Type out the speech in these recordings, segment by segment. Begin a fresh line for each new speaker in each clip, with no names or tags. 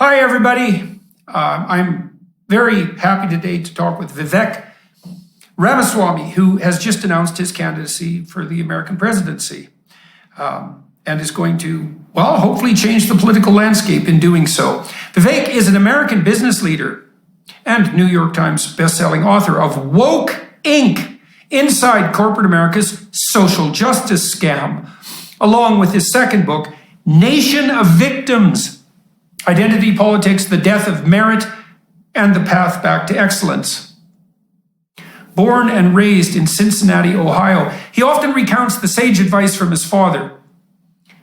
Hi, everybody. I'm very happy today to talk with Vivek Ramaswamy, who has just announced his candidacy for the American presidency and is going to, well, hopefully change the political landscape in doing so. Vivek is an American business leader and New York Times bestselling author of Woke Inc., Inside Corporate America's Social Justice Scam, along with his second book, Nation of Victims, Identity Politics, the Death of Merit, and the Path Back to Excellence. Born and raised in Cincinnati, Ohio, he often recounts the sage advice from his father.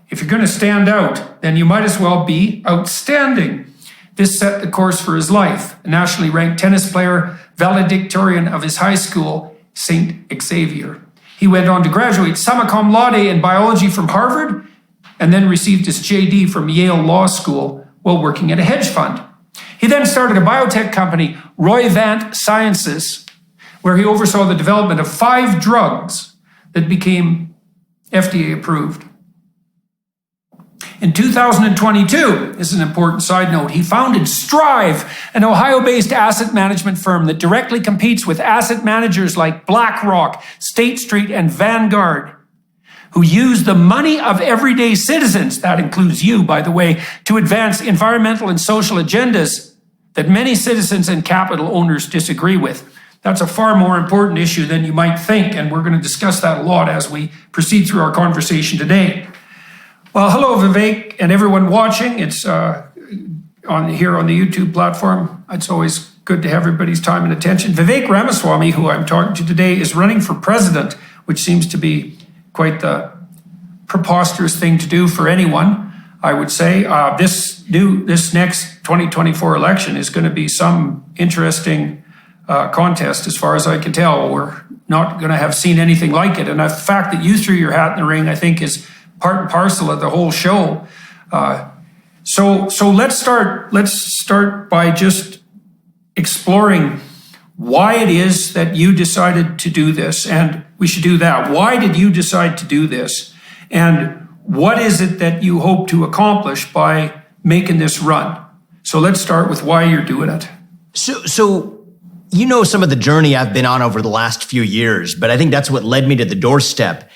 If you're going to stand out, then you might as well be outstanding. This set the course for his life. A nationally ranked tennis player, valedictorian of his high school, St. Xavier. He went on to graduate summa cum laude in biology from Harvard and then received his JD from Yale Law School while working at a hedge fund. He then started a biotech company, Roivant Sciences, where he oversaw the development of 5 drugs that became FDA approved. In 2022, this is an important side note, he founded Strive, an Ohio-based asset management firm that directly competes with asset managers like BlackRock, State Street, and Vanguard, who use the money of everyday citizens, that includes you, by the way, to advance environmental and social agendas that many citizens and capital owners disagree with. That's a far more important issue than you might think, and we're going to discuss that a lot as we proceed through our conversation today. Well, hello, Vivek, and everyone watching. It's here on the YouTube platform. It's always good to have everybody's time and attention. Vivek Ramaswamy, who I'm talking to today, is running for president, which seems to be quite the preposterous thing to do for anyone, I would say. This next 2024 election is going to be some interesting contest, as far as I can tell. We're not going to have seen anything like it. And the fact that you threw your hat in the ring, I think, is part and parcel of the whole show. So let's start by just exploring why it is that you decided to do this, and we should do that. Why did you decide to do this? And what is it that you hope to accomplish by making this run? So let's start with why you're doing it.
So you know some of the journey I've been on over the last few years, but I think that's what led me to the doorstep.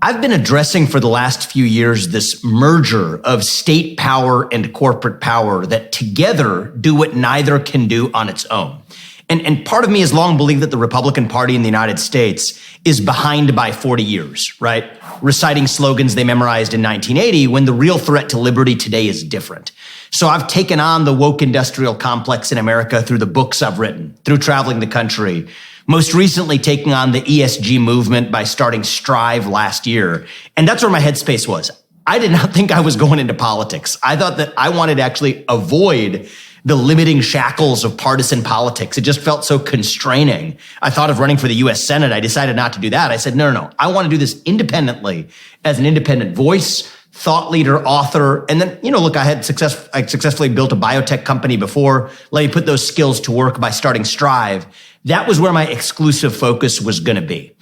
I've been addressing for the last few years this merger of state power and corporate power that together do what neither can do on its own. And part of me has long believed that the Republican Party in the United States is behind by 40 years, right? Reciting slogans they memorized in 1980 when the real threat to liberty today is different. So I've taken on the woke industrial complex in America through the books I've written, through traveling the country, most recently taking on the ESG movement by starting Strive last year. And that's where my headspace was. I did not think I was going into politics. I thought that I wanted to actually avoid the limiting shackles of partisan politics. It just felt so constraining. I thought of running for the US Senate. I decided not to do that. I said, no. I want to do this independently as an independent voice, thought leader, author. And then, look, I successfully built a biotech company before. Let me put those skills to work by starting Strive. That was where my exclusive focus was going to be.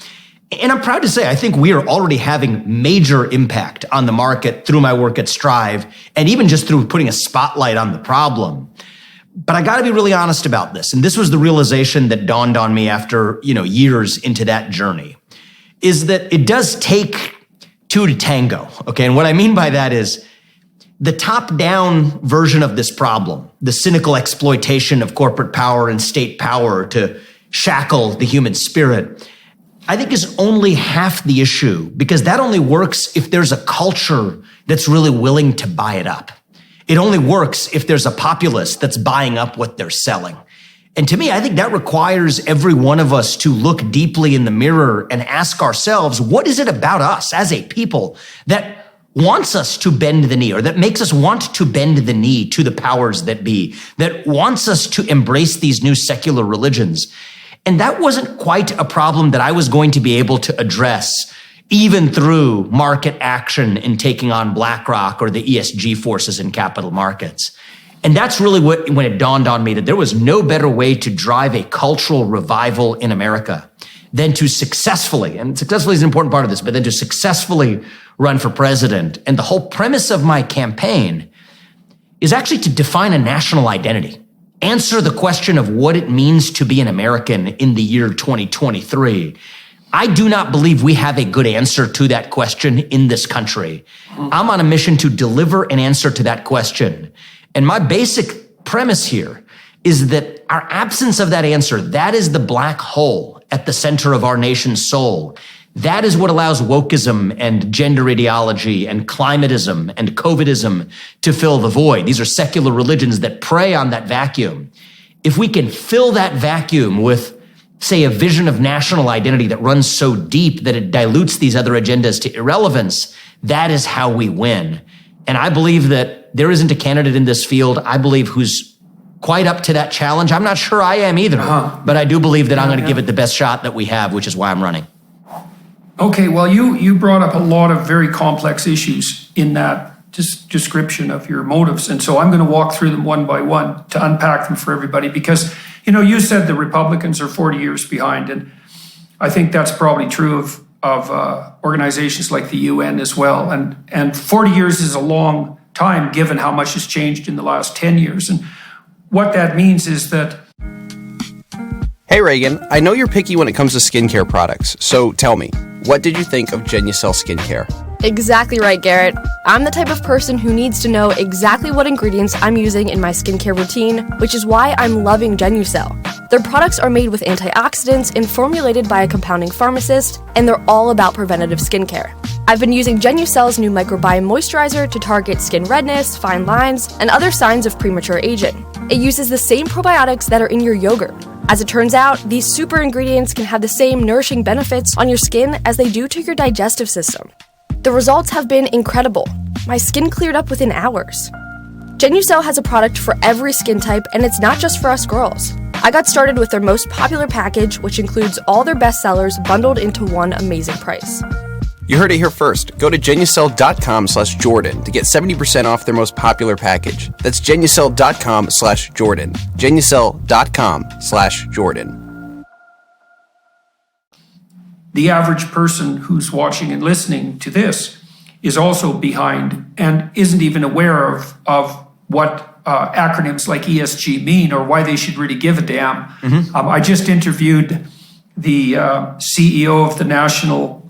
And I'm proud to say, I think we are already having major impact on the market through my work at Strive, and even just through putting a spotlight on the problem. But I got to be really honest about this. And this was the realization that dawned on me after, years into that journey, is that it does take 2 to tango. Okay. And what I mean by that is the top-down version of this problem, the cynical exploitation of corporate power and state power to shackle the human spirit, I think is only half the issue, because that only works if there's a culture that's really willing to buy it up. It only works if there's a populace that's buying up what they're selling. And to me, I think that requires every one of us to look deeply in the mirror and ask ourselves, what is it about us as a people that wants us to bend the knee, or that makes us want to bend the knee to the powers that be, that wants us to embrace these new secular religions? And that wasn't quite a problem that I was going to be able to address even through market action in taking on BlackRock or the ESG forces in capital markets. And that's really when it dawned on me that there was no better way to drive a cultural revival in America than to successfully, and successfully is an important part of this, but then to successfully run for president. And the whole premise of my campaign is actually to define a national identity. Answer the question of what it means to be an American in the year 2023. I do not believe we have a good answer to that question in this country. I'm on a mission to deliver an answer to that question. And my basic premise here is that our absence of that answer, that is the black hole at the center of our nation's soul. That is what allows wokeism and gender ideology and climatism and COVIDism to fill the void. These are secular religions that prey on that vacuum. If we can fill that vacuum with, say, a vision of national identity that runs so deep that it dilutes these other agendas to irrelevance, that is how we win. And I believe that there isn't a candidate in this field, I believe, who's quite up to that challenge. I'm not sure I am either, but I do believe that I'm going to give it the best shot that we have, which is why I'm running.
Okay, well, you brought up a lot of very complex issues in that description of your motives. And so I'm going to walk through them one by one to unpack them for everybody because, you said the Republicans are 40 years behind. And I think that's probably true of organizations like the UN as well. And 40 years is a long time given how much has changed in the last 10 years. And what that means is that...
Hey Reagan, I know you're picky when it comes to skincare products, so tell me, what did you think of Genucel Skincare?
Exactly right, Garrett. I'm the type of person who needs to know exactly what ingredients I'm using in my skincare routine, which is why I'm loving Genucel. Their products are made with antioxidants and formulated by a compounding pharmacist, and they're all about preventative skincare. I've been using Genucel's new microbiome moisturizer to target skin redness, fine lines, and other signs of premature aging. It uses the same probiotics that are in your yogurt. As it turns out, these super ingredients can have the same nourishing benefits on your skin as they do to your digestive system. The results have been incredible. My skin cleared up within hours. Genucel has a product for every skin type, and it's not just for us girls. I got started with their most popular package, which includes all their best sellers bundled into one amazing price.
You heard it here first. Go to Genucel.com/Jordan to get 70% off their most popular package. That's Genucel.com/Jordan. Genucel.com/Jordan.
The average person who's watching and listening to this is also behind and isn't even aware of what acronyms like ESG mean or why they should really give a damn. I just interviewed the CEO of the National,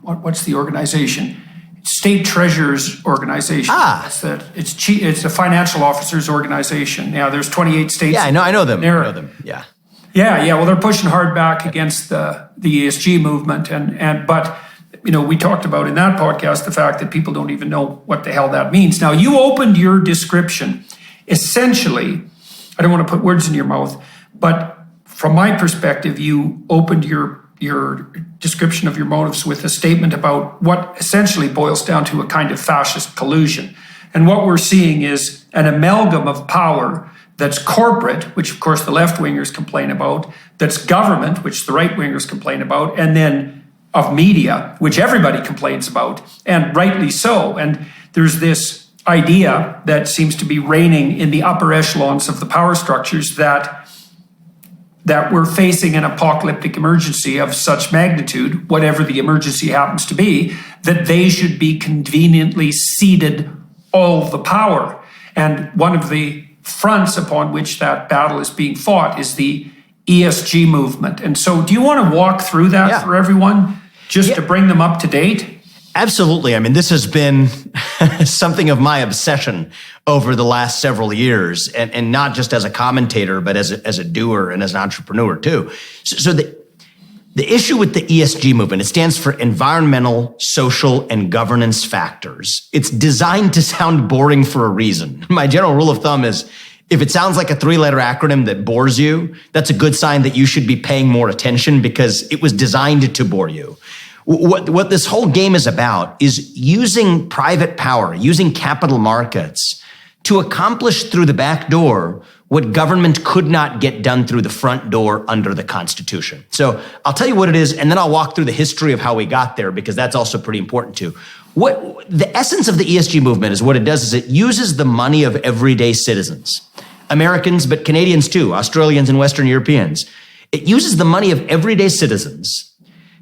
what's the organization? State Treasurers Organization. It's a financial officers organization. Yeah, there's 28 states.
Yeah, I know them. Yeah.
Yeah. Well, they're pushing hard back against the ESG movement, but we talked about in that podcast the fact that people don't even know what the hell that means. Now, you opened your description essentially. I don't want to put words in your mouth, but from my perspective, you opened your description of your motives with a statement about what essentially boils down to a kind of fascist collusion, and what we're seeing is an amalgam of power. That's corporate, which of course the left-wingers complain about, that's government, which the right-wingers complain about, and then of media, which everybody complains about, and rightly so. And there's this idea that seems to be reigning in the upper echelons of the power structures that we're facing an apocalyptic emergency of such magnitude, whatever the emergency happens to be, that they should be conveniently ceded all the power. And one of the fronts upon which that battle is being fought is the ESG movement. And so do you want to walk through that for everyone, just to bring them up to date?
Absolutely. I mean, this has been something of my obsession over the last several years, and not just as a commentator, but as a doer and as an entrepreneur too. So the issue with the ESG movement, it stands for environmental, social, and governance factors. It's designed to sound boring for a reason. My general rule of thumb is if it sounds like a 3-letter acronym that bores you, that's a good sign that you should be paying more attention because it was designed to bore you. What this whole game is about is using private power, using capital markets to accomplish through the back door what government could not get done through the front door under the Constitution. So I'll tell you what it is, and then I'll walk through the history of how we got there, because that's also pretty important too. What the essence of the ESG movement is, what it does is it uses the money of everyday citizens, Americans, but Canadians too, Australians and Western Europeans. It uses the money of everyday citizens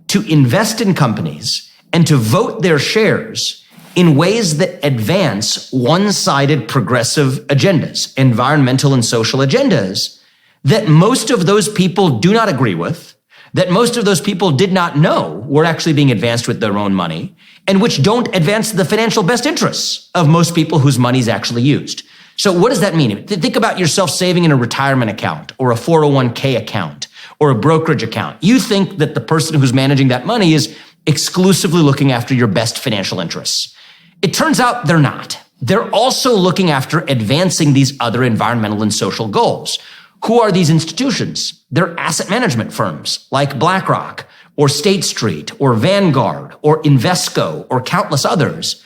to invest in companies and to vote their shares in ways that advance one-sided progressive agendas, environmental and social agendas, that most of those people do not agree with, that most of those people did not know were actually being advanced with their own money, and which don't advance the financial best interests of most people whose money is actually used. So what does that mean? Think about yourself saving in a retirement account or a 401k account or a brokerage account. You think that the person who's managing that money is exclusively looking after your best financial interests. It turns out they're not. They're also looking after advancing these other environmental and social goals. Who are these institutions? They're asset management firms like BlackRock or State Street or Vanguard or Invesco or countless others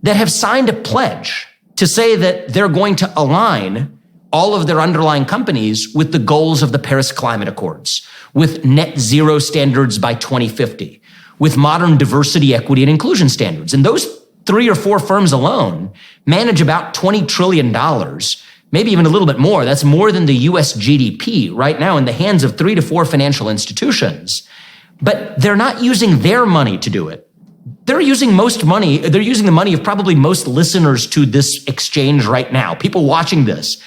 that have signed a pledge to say that they're going to align all of their underlying companies with the goals of the Paris Climate Accords, with net zero standards by 2050, with modern diversity, equity, and inclusion standards. And those 3 or 4 firms alone manage about $20 trillion, maybe even a little bit more. That's more than the US GDP right now in the hands of 3 to 4 financial institutions. But they're not using their money to do it. They're using the money of probably most listeners to this exchange right now, people watching this.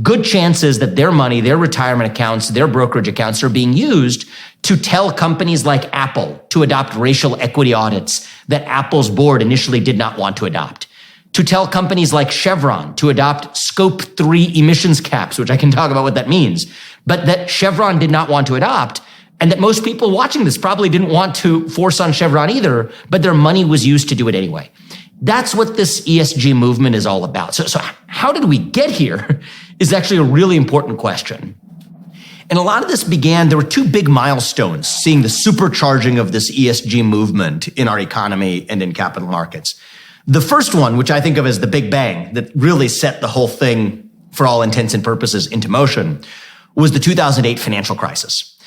Good chances that their money, their retirement accounts, their brokerage accounts are being used to tell companies like Apple to adopt racial equity audits that Apple's board initially did not want to adopt. To tell companies like Chevron to adopt Scope 3 emissions caps, which I can talk about what that means, but that Chevron did not want to adopt, and that most people watching this probably didn't want to force on Chevron either, but their money was used to do it anyway. That's what this ESG movement is all about. So how did we get here is actually a really important question. And a lot of this began, there were 2 big milestones seeing the supercharging of this ESG movement in our economy and in capital markets. The first one, which I think of as the Big Bang, that really set the whole thing, for all intents and purposes, into motion, was the 2008 financial crisis.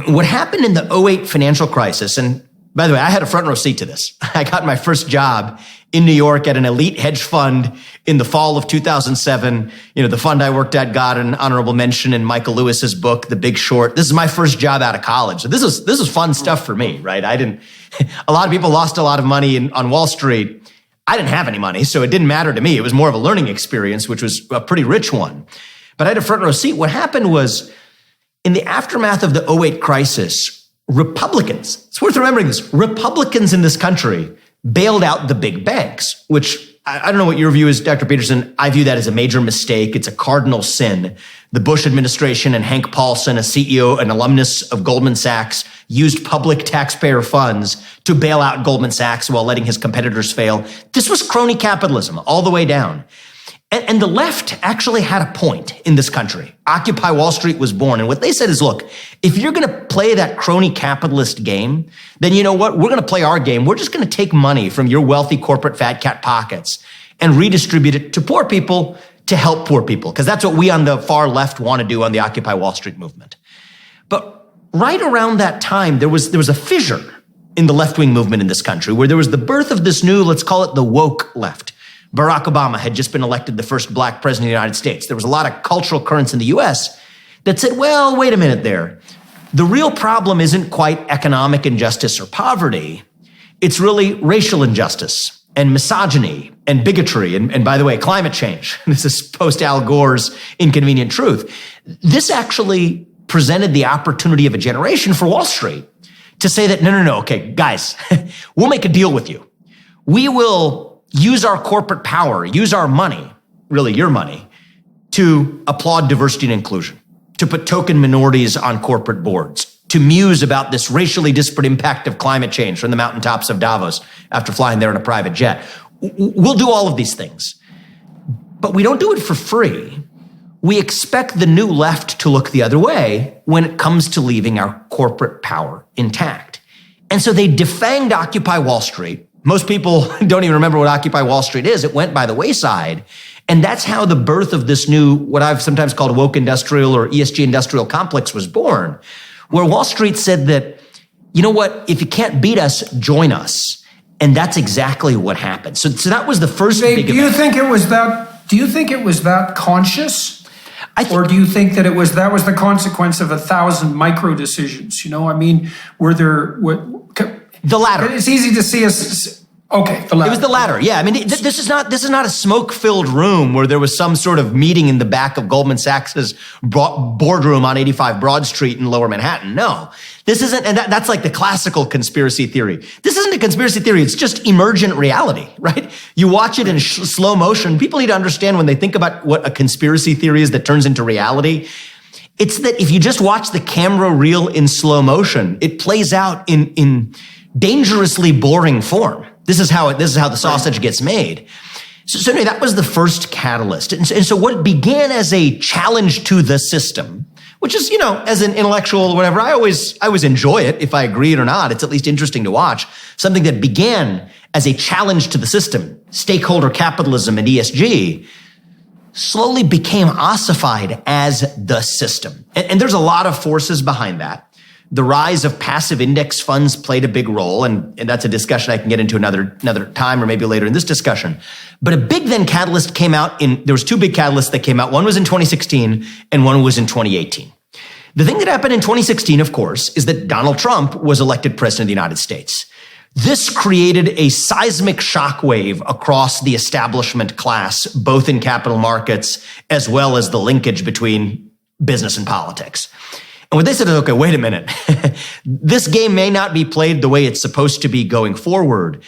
What happened in the 2008 financial crisis, and by the way, I had a front row seat to this. I got my first job in New York at an elite hedge fund in the fall of 2007. The fund I worked at got an honorable mention in Michael Lewis's book, The Big Short. This is my first job out of college. So this is fun stuff for me, right? A lot of people lost a lot of money on Wall Street. I didn't have any money, so it didn't matter to me. It was more of a learning experience, which was a pretty rich one. But I had a front row seat. What happened was, in the aftermath of the 2008 crisis, Republicans, it's worth remembering this, Republicans in this country bailed out the big banks, which I don't know what your view is, Dr. Peterson. I view that as a major mistake. It's a cardinal sin. The Bush administration and Hank Paulson, a CEO, an alumnus of Goldman Sachs, used public taxpayer funds to bail out Goldman Sachs while letting his competitors fail. This was crony capitalism all the way down. And the left actually had a point in this country. Occupy Wall Street was born. And what they said is, look, if you're going to play that crony capitalist game, then you know what? We're going to play our game. We're just going to take money from your wealthy corporate fat cat pockets and redistribute it to poor people to help poor people. Because that's what we on the far left want to do on the Occupy Wall Street movement. But right around that time, there was a fissure in the left-wing movement in this country where there was the birth of this new, let's call it the woke left. Barack Obama had just been elected the first black president of the United States. There was a lot of cultural currents in the US that said, well, wait a minute there. The real problem isn't quite economic injustice or poverty. It's really racial injustice and misogyny and bigotry. And by the way, climate change. This is post Al Gore's Inconvenient Truth. This actually presented the opportunity of a generation for Wall Street to say that, no, okay, guys, we'll make a deal with you. We will use our corporate power, use our money, really your money, to applaud diversity and inclusion, to put token minorities on corporate boards, to muse about this racially disparate impact of climate change from the mountaintops of Davos after flying there in a private jet. We'll do all of these things, but we don't do it for free. We expect the new left to look the other way when it comes to leaving our corporate power intact. And so they defanged Occupy Wall Street. Most people don't even remember what Occupy Wall Street is. It went by the wayside. And that's how the birth of this new, what I've sometimes called woke industrial or ESG industrial complex was born, where Wall Street said that, you know what, if you can't beat us, join us. And that's exactly what happened. So that was the first big event.
Do you think it was that conscious? Or do you think that that was the consequence of 1,000 micro decisions? Were there...
The latter.
It's easy to see us. Okay, the latter.
It was the latter. Yeah, I mean, this is not a smoke-filled room where there was some sort of meeting in the back of Goldman Sachs's boardroom on 85 Broad Street in Lower Manhattan. No, this isn't, and that's like the classical conspiracy theory. This isn't a conspiracy theory. It's just emergent reality, right? You watch it in slow motion. People need to understand when they think about what a conspiracy theory is that turns into reality. It's that if you just watch the camera reel in slow motion, it plays out in dangerously boring form. This is how the sausage gets made. So anyway, that was the first catalyst. And so what began as a challenge to the system, which is, as an intellectual or whatever, I always enjoy it if I agree it or not. It's at least interesting to watch. Something that began as a challenge to the system, stakeholder capitalism and ESG, slowly became ossified as the system. And there's a lot of forces behind that. The rise of passive index funds played a big role, and that's a discussion I can get into another time or maybe later in this discussion. But a big then catalyst came out there was two big catalysts that came out. One was in 2016 and one was in 2018. The thing that happened in 2016, of course, is that Donald Trump was elected president of the United States. This created a seismic shockwave across the establishment class, both in capital markets as well as the linkage between business and politics. And what they said is, okay, wait a minute. This game may not be played the way it's supposed to be going forward.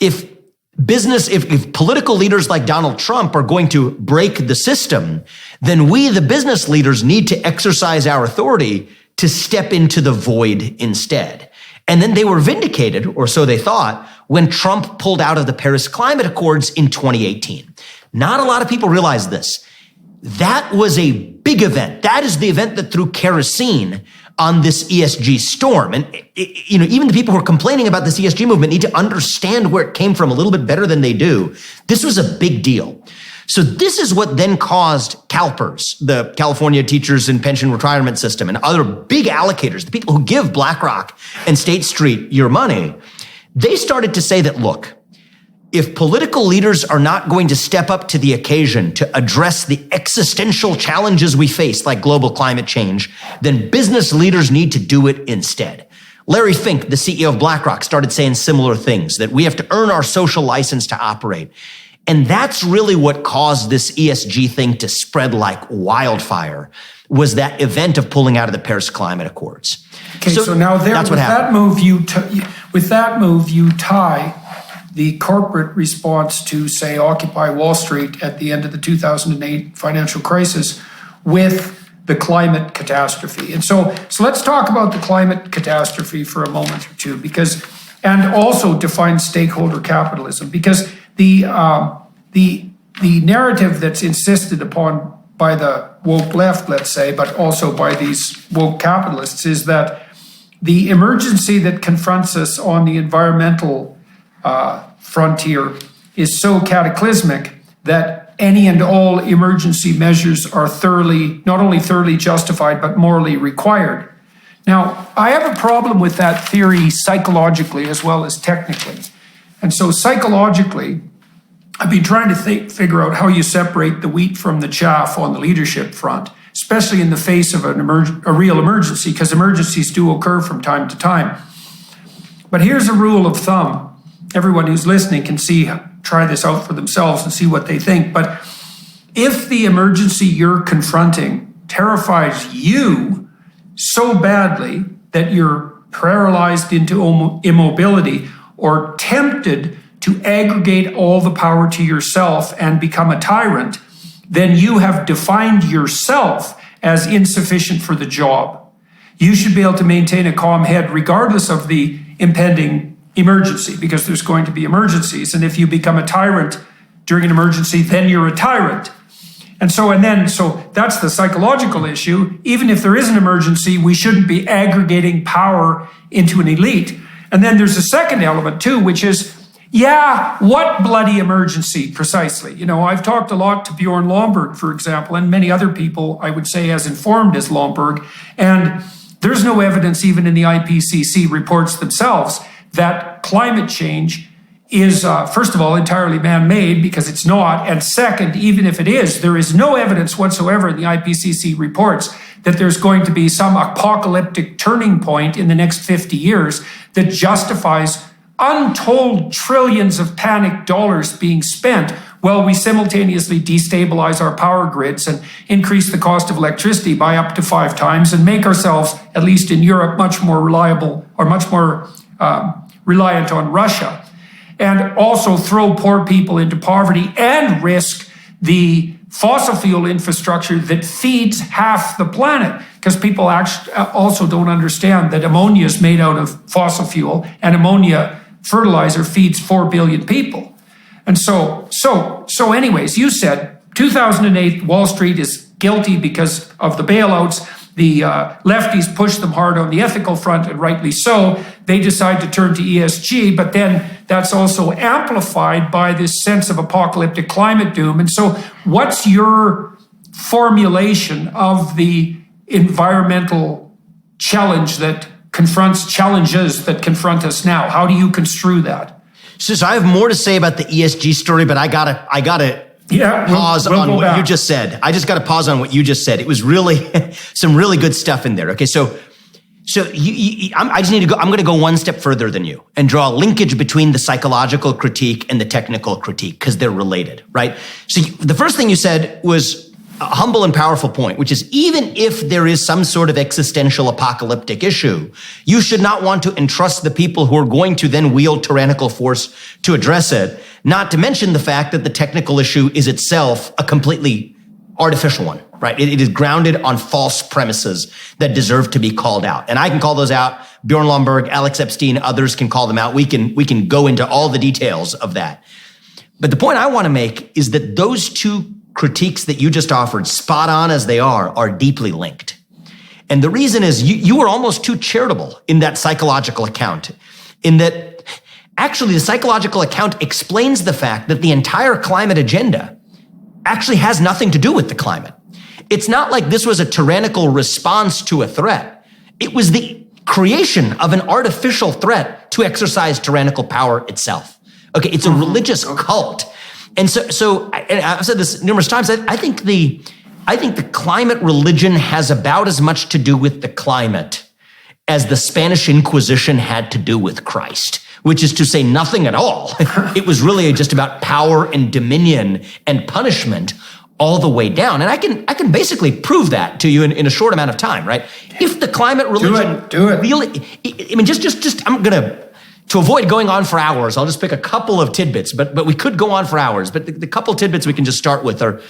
If political leaders like Donald Trump are going to break the system, then we, the business leaders, need to exercise our authority to step into the void instead. And then they were vindicated, or so they thought, when Trump pulled out of the Paris Climate Accords in 2018. Not a lot of people realize this. That was a big event. That is the event that threw kerosene on this ESG storm. And, even the people who are complaining about this ESG movement need to understand where it came from a little bit better than they do. This was a big deal. So this is what then caused CalPERS, the California Teachers and Pension Retirement System, and other big allocators, the people who give BlackRock and State Street your money. They started to say that, look, if political leaders are not going to step up to the occasion to address the existential challenges we face, like global climate change, then business leaders need to do it instead. Larry Fink, the CEO of BlackRock, started saying similar things, that we have to earn our social license to operate. And that's really what caused this ESG thing to spread like wildfire, was that event of pulling out of the Paris Climate Accords.
Okay, so now
that's what happened.
With that move, you tie the corporate response to, say, Occupy Wall Street at the end of the 2008 financial crisis with the climate catastrophe. And so let's talk about the climate catastrophe for a moment or two, and also define stakeholder capitalism, because the narrative that's insisted upon by the woke left, let's say, but also by these woke capitalists, is that the emergency that confronts us on the environmental frontier is so cataclysmic that any and all emergency measures are not only thoroughly justified, but morally required. Now, I have a problem with that theory psychologically as well as technically. And so psychologically, I've been trying to figure out how you separate the wheat from the chaff on the leadership front, especially in the face of a real emergency, because emergencies do occur from time to time. But here's a rule of thumb. Everyone who's listening can try this out for themselves and see what they think. But if the emergency you're confronting terrifies you so badly that you're paralyzed into immobility or tempted to aggregate all the power to yourself and become a tyrant, then you have defined yourself as insufficient for the job. You should be able to maintain a calm head regardless of the impending emergency, because there's going to be emergencies. And if you become a tyrant during an emergency, then you're a tyrant. And so that's the psychological issue. Even if there is an emergency, we shouldn't be aggregating power into an elite. And then there's a second element too, which is, what bloody emergency precisely? I've talked a lot to Bjorn Lomborg, for example, and many other people, I would say, as informed as Lomborg. And there's no evidence even in the IPCC reports themselves that climate change is, first of all, entirely man-made, because it's not. And second, even if it is, there is no evidence whatsoever in the IPCC reports that there's going to be some apocalyptic turning point in the next 50 years that justifies untold trillions of panic dollars being spent while we simultaneously destabilize our power grids and increase the cost of electricity by up to 5 times and make ourselves, at least in Europe, much more reliable or much more reliant on Russia, and also throw poor people into poverty and risk the fossil fuel infrastructure that feeds half the planet. Because people actually also don't understand that ammonia is made out of fossil fuel, and ammonia fertilizer feeds 4 billion people. And so anyways, you said 2008, Wall Street is guilty because of the bailouts. The lefties pushed them hard on the ethical front, and rightly so. They decide to turn to ESG, but then that's also amplified by this sense of apocalyptic climate doom. And so what's your formulation of the environmental challenges that confront us now? How do you construe that?
So I have more to say about the ESG story, but I gotta pause on what you just said. I just got to pause on what you just said. It was really some really good stuff in there. Okay, so I just need to go. I'm going to go one step further than you and draw a linkage between the psychological critique and the technical critique because they're related, right? So the first thing you said was a humble and powerful point, which is even if there is some sort of existential apocalyptic issue, you should not want to entrust the people who are going to then wield tyrannical force to address it, not to mention the fact that the technical issue is itself a completely artificial one, right? It is grounded on false premises that deserve to be called out. And I can call those out. Bjorn Lomborg, Alex Epstein, others can call them out. We can go into all the details of that. But the point I want to make is that those two critiques that you just offered, spot on as they are deeply linked. And the reason is you were almost too charitable in that psychological account, in that actually the psychological account explains the fact that the entire climate agenda actually has nothing to do with the climate. It's not like this was a tyrannical response to a threat. It was the creation of an artificial threat to exercise tyrannical power itself. Okay, it's a religious cult. And so I've said this numerous times. I think the climate religion has about as much to do with the climate as the Spanish Inquisition had to do with Christ, which is to say nothing at all. It was really just about power and dominion and punishment all the way down. And I can basically prove that to you in a short amount of time, right? If the climate religion
do it.
really, I mean, just I'm gonna. To avoid going on for hours, I'll just pick a couple of tidbits, but we could go on for hours. But the couple tidbits we can just start with are,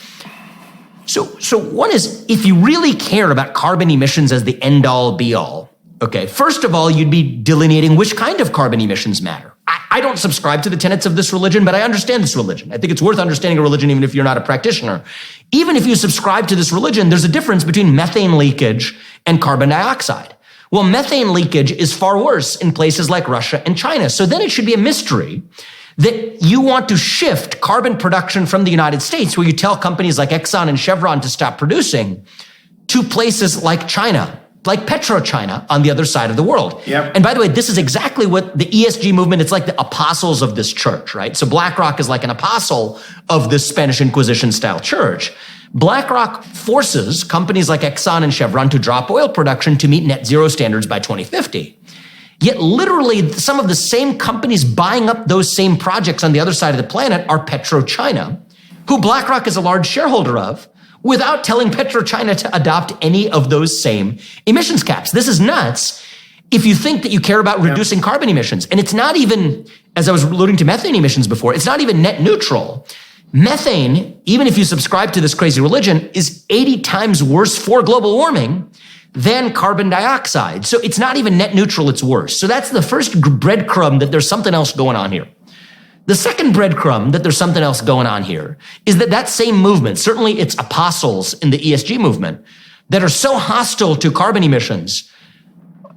so one is, if you really care about carbon emissions as the end all be all, okay, first of all, you'd be delineating which kind of carbon emissions matter. I don't subscribe to the tenets of this religion, but I understand this religion. I think it's worth understanding a religion even if you're not a practitioner. Even if you subscribe to this religion, there's a difference between methane leakage and carbon dioxide. Well, methane leakage is far worse in places like Russia and China. So then it should be a mystery that you want to shift carbon production from the United States, where you tell companies like Exxon and Chevron to stop producing, to places like China, like PetroChina on the other side of the world.
Yep.
And by the way, this is exactly what the ESG movement, it's like the apostles of this church, right? So BlackRock is like an apostle of this Spanish Inquisition style church. BlackRock forces companies like Exxon and Chevron to drop oil production to meet net zero standards by 2050. Yet literally some of the same companies buying up those same projects on the other side of the planet are PetroChina, who BlackRock is a large shareholder of, without telling PetroChina to adopt any of those same emissions caps. This is nuts if you think that you care about reducing carbon emissions. And it's not even, as I was alluding to methane emissions before, it's not even net neutral. Methane, even if you subscribe to this crazy religion, is 80 times worse for global warming than carbon dioxide. So it's not even net neutral, it's worse. So that's the first breadcrumb that there's something else going on here. The second breadcrumb that there's something else going on here is that same movement, certainly its apostles in the ESG movement, that are so hostile to carbon emissions,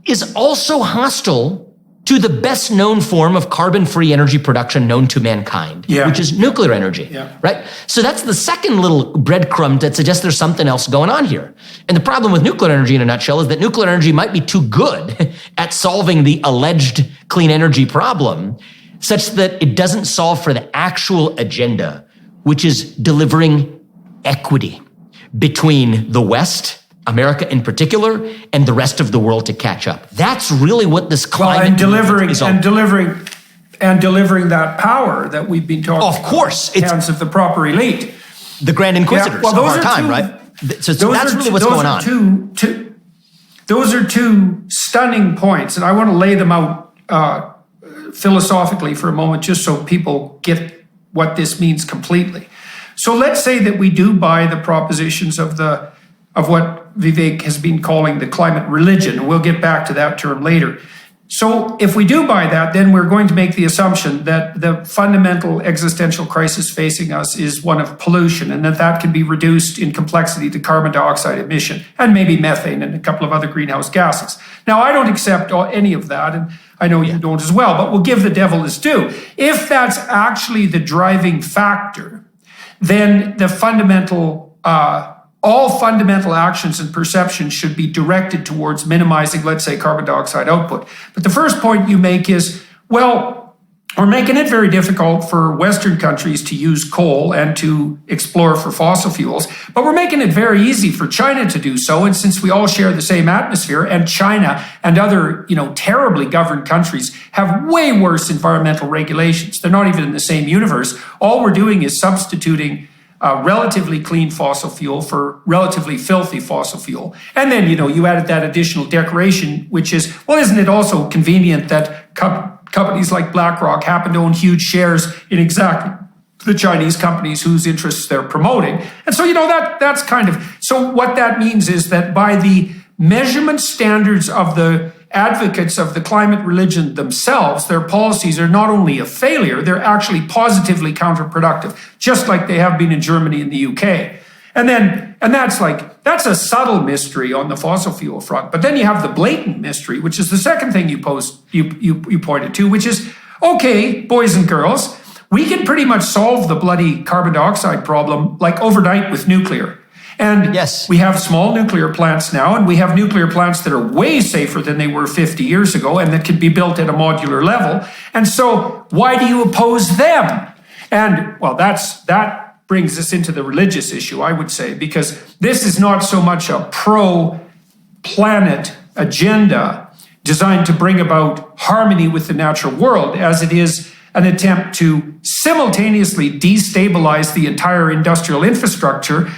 is also hostile to the best known form of carbon-free energy production known to mankind, which is nuclear energy, right? So that's the second little breadcrumb that suggests there's something else going on here. And the problem with nuclear energy in a nutshell is that nuclear energy might be too good at solving the alleged clean energy problem, such that it doesn't solve for the actual agenda, which is delivering equity between the West, America in particular, and the rest of the world to catch up. That's really what this climate
and delivering and delivering that power that we've been talking
Of course.
about in the hands of the proper elite.
The Grand Inquisitors of our time, right? So that's really what's going on.
Those are two stunning points, and I want to lay them out philosophically for a moment, just so people get what this means completely. So let's say that we do buy the propositions of what Vivek has been calling the climate religion. We'll get back to that term later. So if we do buy that, then we're going to make the assumption that the fundamental existential crisis facing us is one of pollution, and that can be reduced in complexity to carbon dioxide emission and maybe methane and a couple of other greenhouse gases. Now, I don't accept any of that, and I know you don't as well, but we'll give the devil his due. If that's actually the driving factor, then the all fundamental actions and perceptions should be directed towards minimizing, let's say, carbon dioxide output. But the first point you make is, well, we're making it very difficult for Western countries to use coal and to explore for fossil fuels, but we're making it very easy for China to do so. And since we all share the same atmosphere, and China and other, terribly governed countries have way worse environmental regulations, they're not even in the same universe. All we're doing is substituting relatively clean fossil fuel for relatively filthy fossil fuel. And then, you added that additional decoration, which is, well, isn't it also convenient that companies like BlackRock happen to own huge shares in exactly the Chinese companies whose interests they're promoting? And so, that's kind of, so what that means is that by the measurement standards of the advocates of the climate religion themselves, their policies are not only a failure, they're actually positively counterproductive, just like they have been in Germany and the UK. And that's a subtle mystery on the fossil fuel front. But then you have the blatant mystery, which is the second thing you pointed to, which is, okay, boys and girls, we can pretty much solve the bloody carbon dioxide problem like overnight with nuclear. And
yes,
we have small nuclear plants now, and we have nuclear plants that are way safer than they were 50 years ago and that can be built at a modular level. And so why do you oppose them? And, well, that brings us into the religious issue, I would say, because this is not so much a pro-planet agenda designed to bring about harmony with the natural world as it is an attempt to simultaneously destabilize the entire industrial infrastructure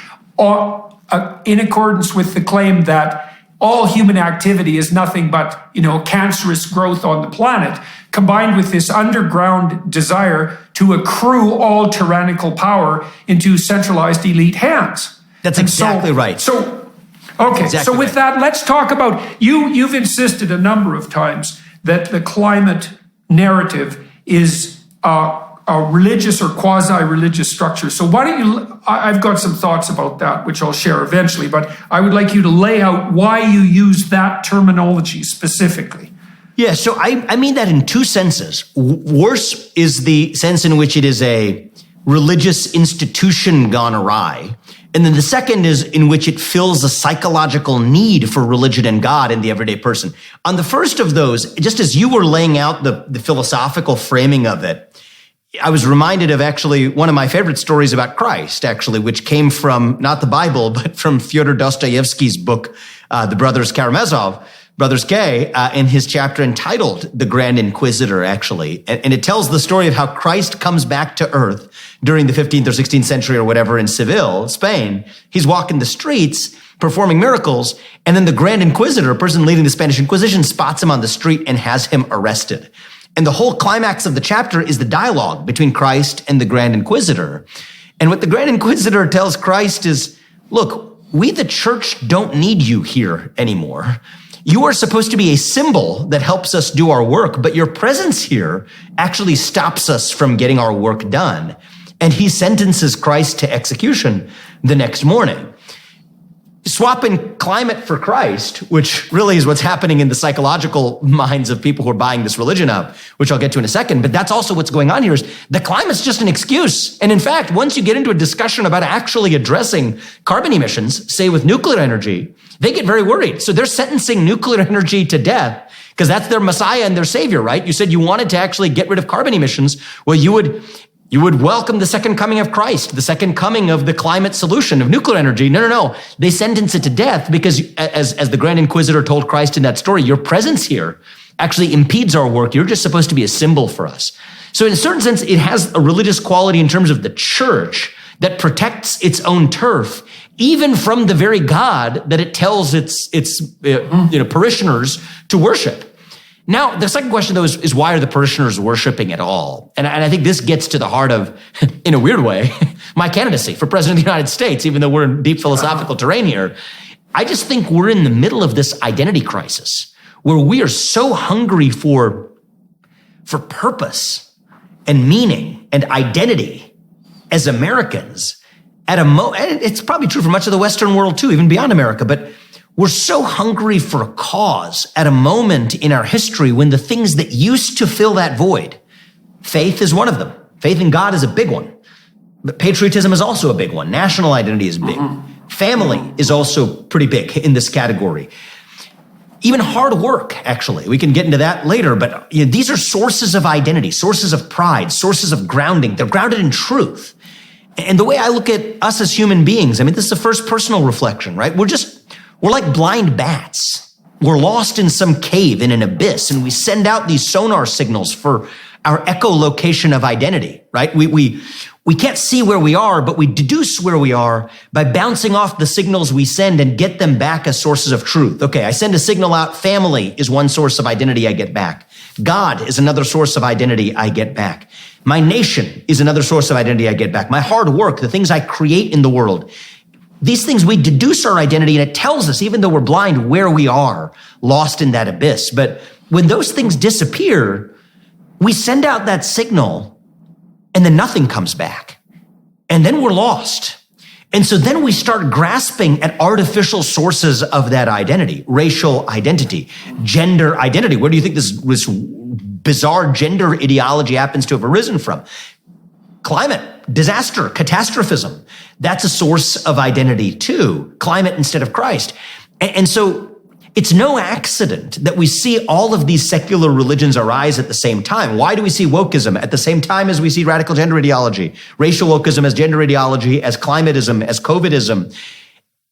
in accordance with the claim that all human activity is nothing but, cancerous growth on the planet, combined with this underground desire to accrue all tyrannical power into centralized elite hands.
That's exactly right.
So, okay,
exactly
so with that, let's talk about, you've insisted a number of times that the climate narrative is a religious or quasi-religious structure. So why don't you, I've got some thoughts about that, which I'll share eventually, but I would like you to lay out why you use that terminology specifically.
Yeah, so I mean that in two senses. Worse is the sense in which it is a religious institution gone awry. And then the second is in which it fills a psychological need for religion and God in the everyday person. On the first of those, just as you were laying out the philosophical framing of it, I was reminded of actually one of my favorite stories about Christ, actually, which came from not the Bible, but from Fyodor Dostoevsky's book, The Brothers Karamazov, Brothers K, in his chapter entitled The Grand Inquisitor, actually. And it tells the story of how Christ comes back to earth during the 15th or 16th century or whatever in Seville, Spain. He's walking the streets, performing miracles, and then the Grand Inquisitor, a person leading the Spanish Inquisition, spots him on the street and has him arrested. And the whole climax of the chapter is the dialogue between Christ and the Grand Inquisitor. And what the Grand Inquisitor tells Christ is, look, we the church don't need you here anymore. You are supposed to be a symbol that helps us do our work, but your presence here actually stops us from getting our work done. And he sentences Christ to execution the next morning. Swapping climate for Christ, which really is what's happening in the psychological minds of people who are buying this religion up, which I'll get to in a second. But that's also what's going on here is the climate's just an excuse. And in fact, once you get into a discussion about actually addressing carbon emissions, say with nuclear energy, they get very worried. So they're sentencing nuclear energy to death because that's their messiah and their savior, right? You said you wanted to actually get rid of carbon emissions. Well, you would welcome the second coming of Christ, the second coming of the climate solution of nuclear energy. No. They sentence it to death because as the Grand Inquisitor told Christ in that story, your presence here actually impedes our work. You're just supposed to be a symbol for us. So in a certain sense, it has a religious quality in terms of the church that protects its own turf, even from the very God that it tells its parishioners to worship. Now, the second question, though, is why are the parishioners worshiping at all? And I think this gets to the heart of, in a weird way, my candidacy for president of the United States, even though we're in deep philosophical terrain here. I just think we're in the middle of this identity crisis where we are so hungry for purpose and meaning and identity as Americans and it's probably true for much of the Western world too, even beyond America, but we're so hungry for a cause at a moment in our history when the things that used to fill that void, faith is one of them. Faith in God is a big one. But patriotism is also a big one. National identity is big. Family is also pretty big in this category. Even hard work, actually. We can get into that later, but these are sources of identity, sources of pride, sources of grounding. They're grounded in truth. And the way I look at us as human beings, I mean, this is the first personal reflection, right? We're like blind bats. We're lost in some cave in an abyss, and we send out these sonar signals for our echolocation of identity, right? We can't see where we are, but we deduce where we are by bouncing off the signals we send and get them back as sources of truth. Okay, I send a signal out. Family is one source of identity I get back. God is another source of identity I get back. My nation is another source of identity I get back. My hard work, the things I create in the world, these things, we deduce our identity, and it tells us, even though we're blind, where we are, lost in that abyss. But when those things disappear, we send out that signal, and then nothing comes back. And then we're lost. And so then we start grasping at artificial sources of that identity, racial identity, gender identity. Where do you think this bizarre gender ideology happens to have arisen from? Climate, disaster, catastrophism. That's a source of identity too. Climate instead of Christ. And so it's no accident that we see all of these secular religions arise at the same time. Why do we see wokeism at the same time as we see radical gender ideology, racial wokeism as gender ideology, as climatism, as COVIDism?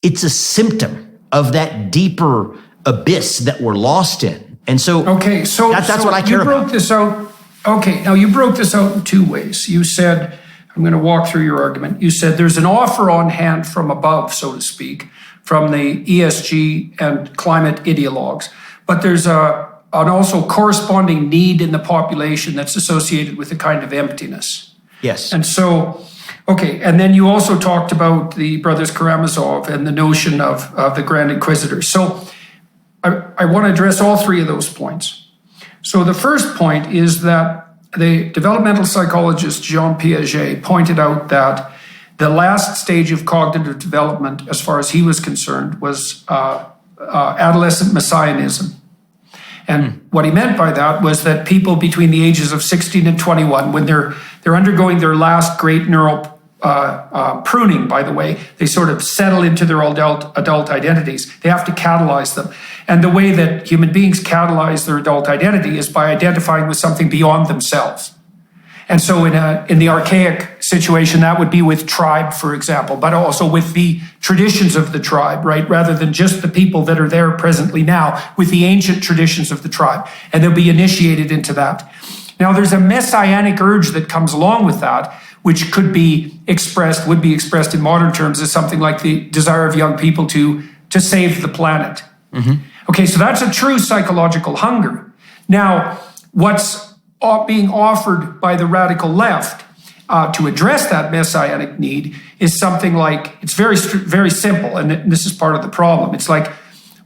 It's a symptom of that deeper abyss that we're lost in. And so, that's what I care about. You broke this out. Okay, now you broke this out in two ways. You said, I'm going to walk through your argument. You said there's an offer on hand from above, so to speak, from the ESG and climate ideologues. But there's an also corresponding need in the population that's associated with a kind of emptiness. Yes. And so, okay, and then you also talked about the Brothers Karamazov and the notion of the Grand Inquisitor. So I want to address all three of those points. So the first point is that the developmental psychologist Jean Piaget pointed out that the last stage of cognitive development, as far as he was concerned, was adolescent messianism. And what he meant by that was that people between the ages of 16 and 21, when they're undergoing their last great neural pruning, by the way, they sort of settle into their adult identities. They have to catalyze them. And the way that human beings catalyze their adult identity is by identifying with something beyond themselves. And so in the archaic situation, that would be with tribe, for example, but also with the traditions of the tribe, right? Rather than just the people that are there presently now, with the ancient traditions of the tribe. And they'll be initiated into that. Now, there's a messianic urge that comes along with that, which would be expressed in modern terms as something like the desire of young people to save the planet. Mm-hmm. Okay, so that's a true psychological hunger. Now, what's being offered by the radical left to address that messianic need is something like, it's very, very simple, and this is part of the problem. It's like,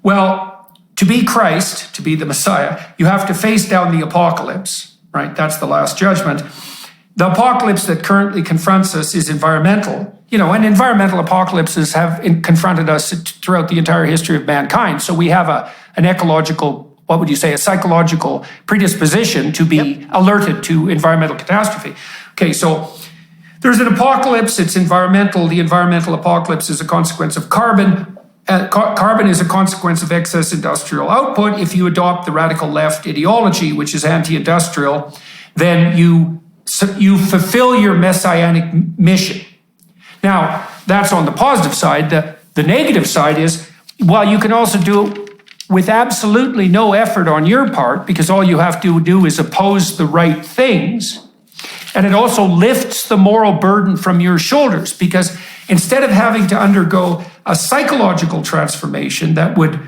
well, to be Christ, to be the Messiah, you have to face down the apocalypse, right? That's the last judgment. The apocalypse that currently confronts us is environmental, and environmental apocalypses have confronted us throughout the entire history of mankind. So we have an ecological, what would you say, a psychological predisposition to be alerted to environmental catastrophe. Okay, so there's an apocalypse, it's environmental. The environmental apocalypse is a consequence of carbon. Carbon is a consequence of excess industrial output. If you adopt the radical left ideology, which is anti-industrial, then you fulfill your messianic mission. Now, that's on the positive side. The negative side is, well, you can also do
with absolutely no effort on your part, because all you have to do is oppose the right things. And it also lifts the moral burden from your shoulders, because instead of having to undergo a psychological transformation that would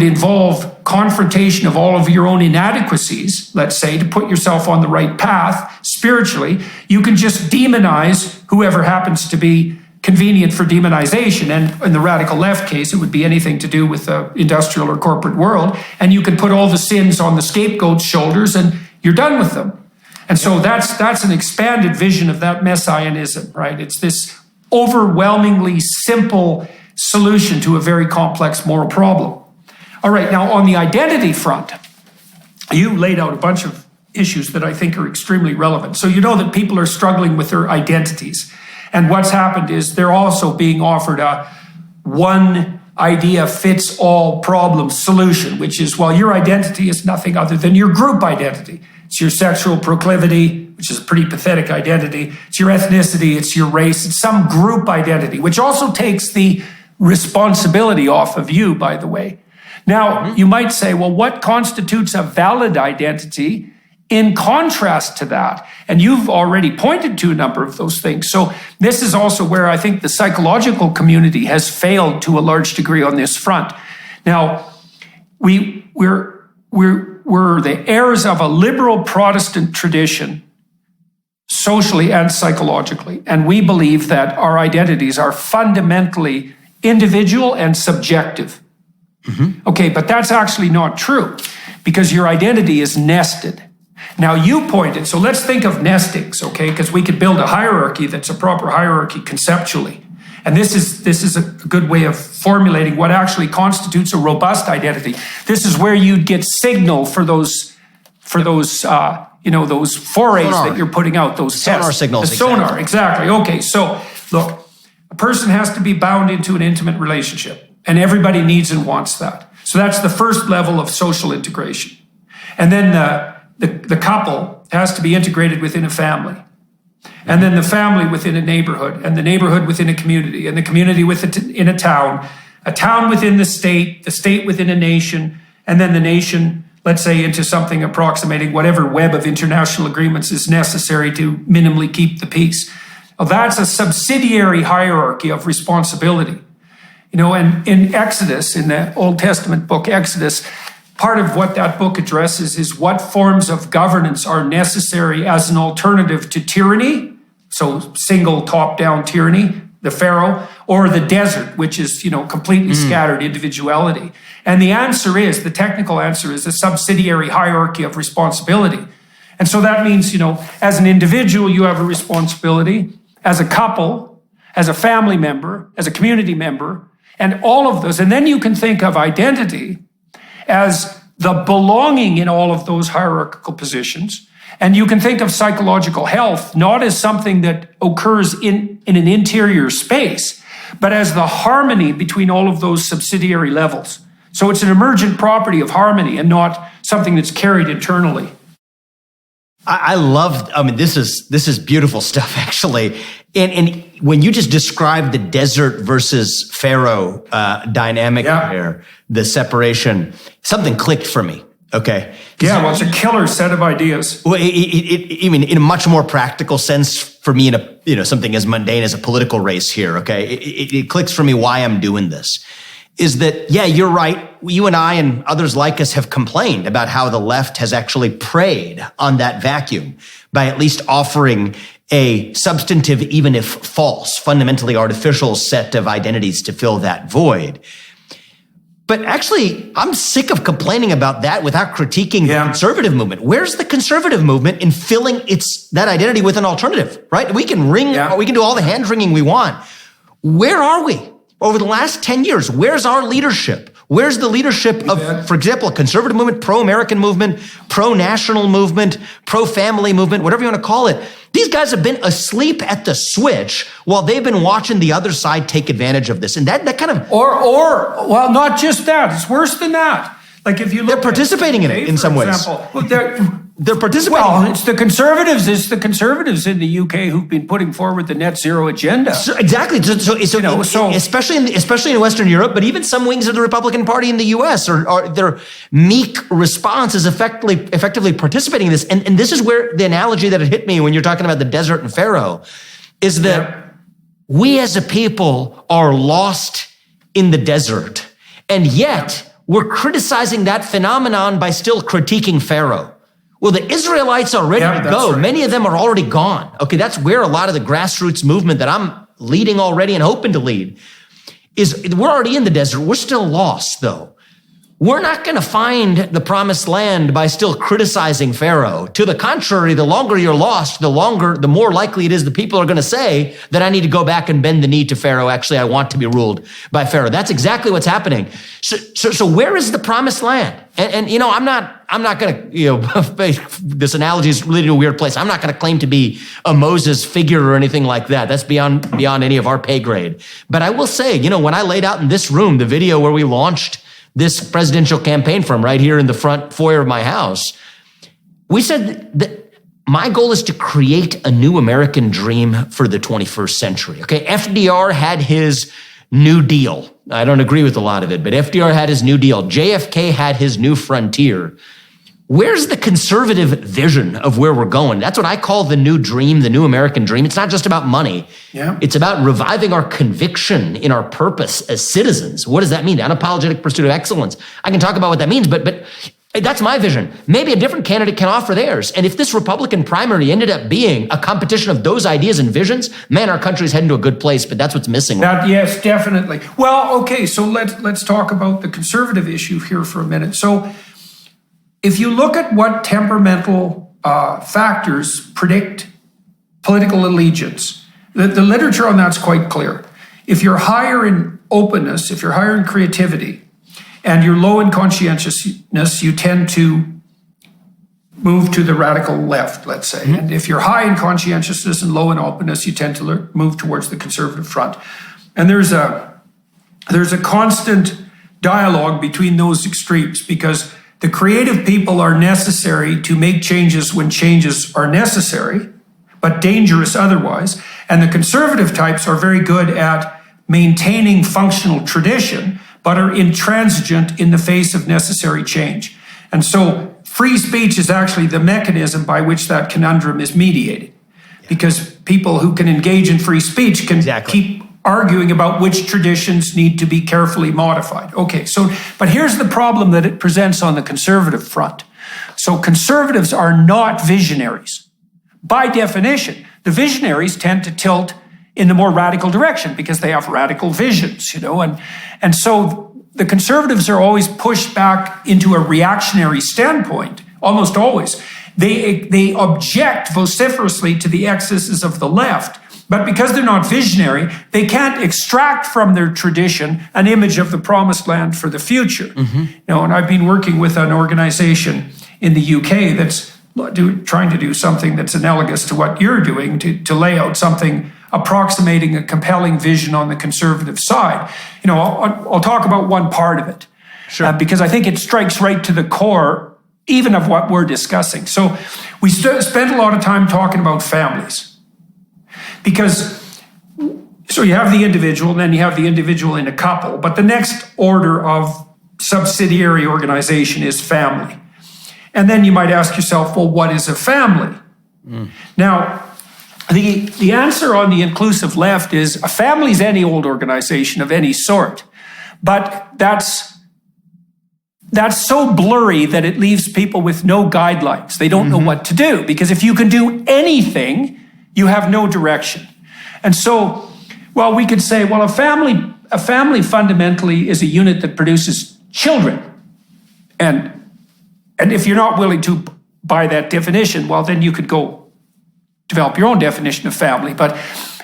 involve confrontation of all of your own inadequacies, let's say, to put yourself on the right path spiritually, you can just demonize whoever happens to be convenient for demonization. And in the radical left case, it would be anything to do with the industrial or corporate world. And you can put all the sins on the scapegoat's shoulders and you're done with them. And so that's an expanded vision of that messianism, right? It's this overwhelmingly simple solution to a very complex moral problem. All right, now on the identity front, you laid out a bunch of issues that I think are extremely relevant. So you know that people are struggling with their identities. And what's happened is they're also being offered a one idea fits all problem solution, which is, well, your identity is nothing other than your group identity. It's your sexual proclivity, which is a pretty pathetic identity. It's your ethnicity, it's your race, it's some group identity, which also takes the responsibility off of you, by the way. Now, you might say, well, what constitutes a valid identity in contrast to that? And you've already pointed to a number of those things. So this is also where I think the psychological community has failed to a large degree on this front. Now, we're the heirs of a liberal Protestant tradition, socially and psychologically. And we believe that our identities are fundamentally individual and subjective. Okay, but that's actually not true, because your identity is nested. Now you pointed, so let's think of nestings, okay? Because we could build a hierarchy that's a proper hierarchy conceptually. And this is a good way of formulating what actually constitutes a robust identity. This is where you'd get signal for those forays sonar that you're putting out, those
sonar
tests.
signals.
The sonar, exactly. Okay, so look, a person has to be bound into an intimate relationship, and everybody needs and wants that. So that's the first level of social integration. And then the couple has to be integrated within a family. And then the family within a neighborhood, and the neighborhood within a community, and the community within a town within the state within a nation, and then the nation, let's say, into something approximating whatever web of international agreements is necessary to minimally keep the peace. Well, that's a subsidiary hierarchy of responsibility. You know, and in Exodus, in the Old Testament book Exodus, part of what that book addresses is what forms of governance are necessary as an alternative to tyranny, so single top-down tyranny, the Pharaoh, or the desert, which is, completely scattered individuality. And the technical answer is a subsidiary hierarchy of responsibility. And so that means, as an individual, you have a responsibility, as a couple, as a family member, as a community member, and all of those. And then you can think of identity as the belonging in all of those hierarchical positions. And you can think of psychological health not as something that occurs in an interior space, but as the harmony between all of those subsidiary levels. So it's an emergent property of harmony and not something that's carried internally.
This is beautiful stuff, actually. And when you just described the desert versus Pharaoh dynamic there, the separation, something clicked for me. Okay.
Yeah, well, it's a killer set of ideas.
Well, in a much more practical sense for me, something as mundane as a political race here. Okay, it clicks for me why I'm doing this. Is that, you're right. You and I and others like us have complained about how the left has actually preyed on that vacuum by at least offering a substantive, even if false, fundamentally artificial set of identities to fill that void. But actually, I'm sick of complaining about that without critiquing the conservative movement. Where's the conservative movement in filling that identity with an alternative, right? We can we can do all the hand-wringing we want. Where are we? Over the last 10 years, where's our leadership? Where's the leadership of, for example, a conservative movement, pro-American movement, pro-national movement, pro-family movement, whatever you want to call it? These guys have been asleep at the switch while they've been watching the other side take advantage of this. And that kind of...
Well, not just that. It's worse than that. Like if you look...
They're participating in it in some ways.
For example,
they're participating.
Well, it's the conservatives in the UK who've been putting forward the net zero agenda.
Exactly. Especially in Western Europe, but even some wings of the Republican Party in the US are their meek response is effectively participating in this. And this is where the analogy that it hit me when you're talking about the desert and Pharaoh is that we as a people are lost in the desert, and yet we're criticizing that phenomenon by still critiquing Pharaoh. Well, the Israelites are ready to go. Right. Many of them are already gone. Okay, that's where a lot of the grassroots movement that I'm leading already and hoping to lead is. We're already in the desert. We're still lost, though. We're not going to find the promised land by still criticizing Pharaoh. To the contrary, the longer you're lost, the more likely it is the people are going to say that I need to go back and bend the knee to Pharaoh. Actually, I want to be ruled by Pharaoh. That's exactly what's happening. So where is the promised land? And I'm not going to, this analogy is really in a weird place. I'm not going to claim to be a Moses figure or anything like that. That's beyond any of our pay grade. But I will say, when I laid out in this room, the video where we launched this presidential campaign from right here in the front foyer of my house, we said that my goal is to create a new American dream for the 21st century. Okay, FDR had his New Deal. I don't agree with a lot of it, but FDR had his New Deal. JFK had his New Frontier. Where's the conservative vision of where we're going? That's what I call the new dream, the new American dream. It's not just about money. Yeah. It's about reviving our conviction in our purpose as citizens. What does that mean? The unapologetic pursuit of excellence. I can talk about what that means, but that's my vision. Maybe a different candidate can offer theirs. And if this Republican primary ended up being a competition of those ideas and visions, man, our country's heading to a good place, but that's what's missing.
Yes, definitely. Well, okay, so let's talk about the conservative issue here for a minute. So if you look at what temperamental factors predict political allegiance, the literature on that's quite clear. If you're higher in openness, if you're higher in creativity, and you're low in conscientiousness, you tend to move to the radical left, let's say. Mm-hmm. And if you're high in conscientiousness and low in openness, you tend to move towards the conservative front. And there's a constant dialogue between those extremes, because the creative people are necessary to make changes when changes are necessary, but dangerous otherwise. And the conservative types are very good at maintaining functional tradition, but are intransigent in the face of necessary change. And so free speech is actually the mechanism by which that conundrum is mediated, because people who can engage in free speech can keep arguing about which traditions need to be carefully modified. Okay, but here's the problem that it presents on the conservative front. So conservatives are not visionaries. By definition, the visionaries tend to tilt in the more radical direction because they have radical visions, and so the conservatives are always pushed back into a reactionary standpoint, almost always. They object vociferously to the excesses of the left, but because they're not visionary, they can't extract from their tradition an image of the promised land for the future. Mm-hmm. And I've been working with an organization in the UK that's trying to do something that's analogous to what you're doing, to lay out something approximating a compelling vision on the conservative side. I'll talk about one part of it, sure, because I think it strikes right to the core even of what we're discussing. So we spent a lot of time talking about families. Because, so you have the individual, and then you have the individual in a couple, but the next order of subsidiary organization is family. And then you might ask yourself, well, what is a family? Now, the answer on the inclusive left is a family is any old organization of any sort, but that's so blurry that it leaves people with no guidelines. They don't know what to do, because if you can do anything, you have no direction. And so, we could say, a family fundamentally is a unit that produces children. And if you're not willing to buy that definition, then you could go develop your own definition of family. But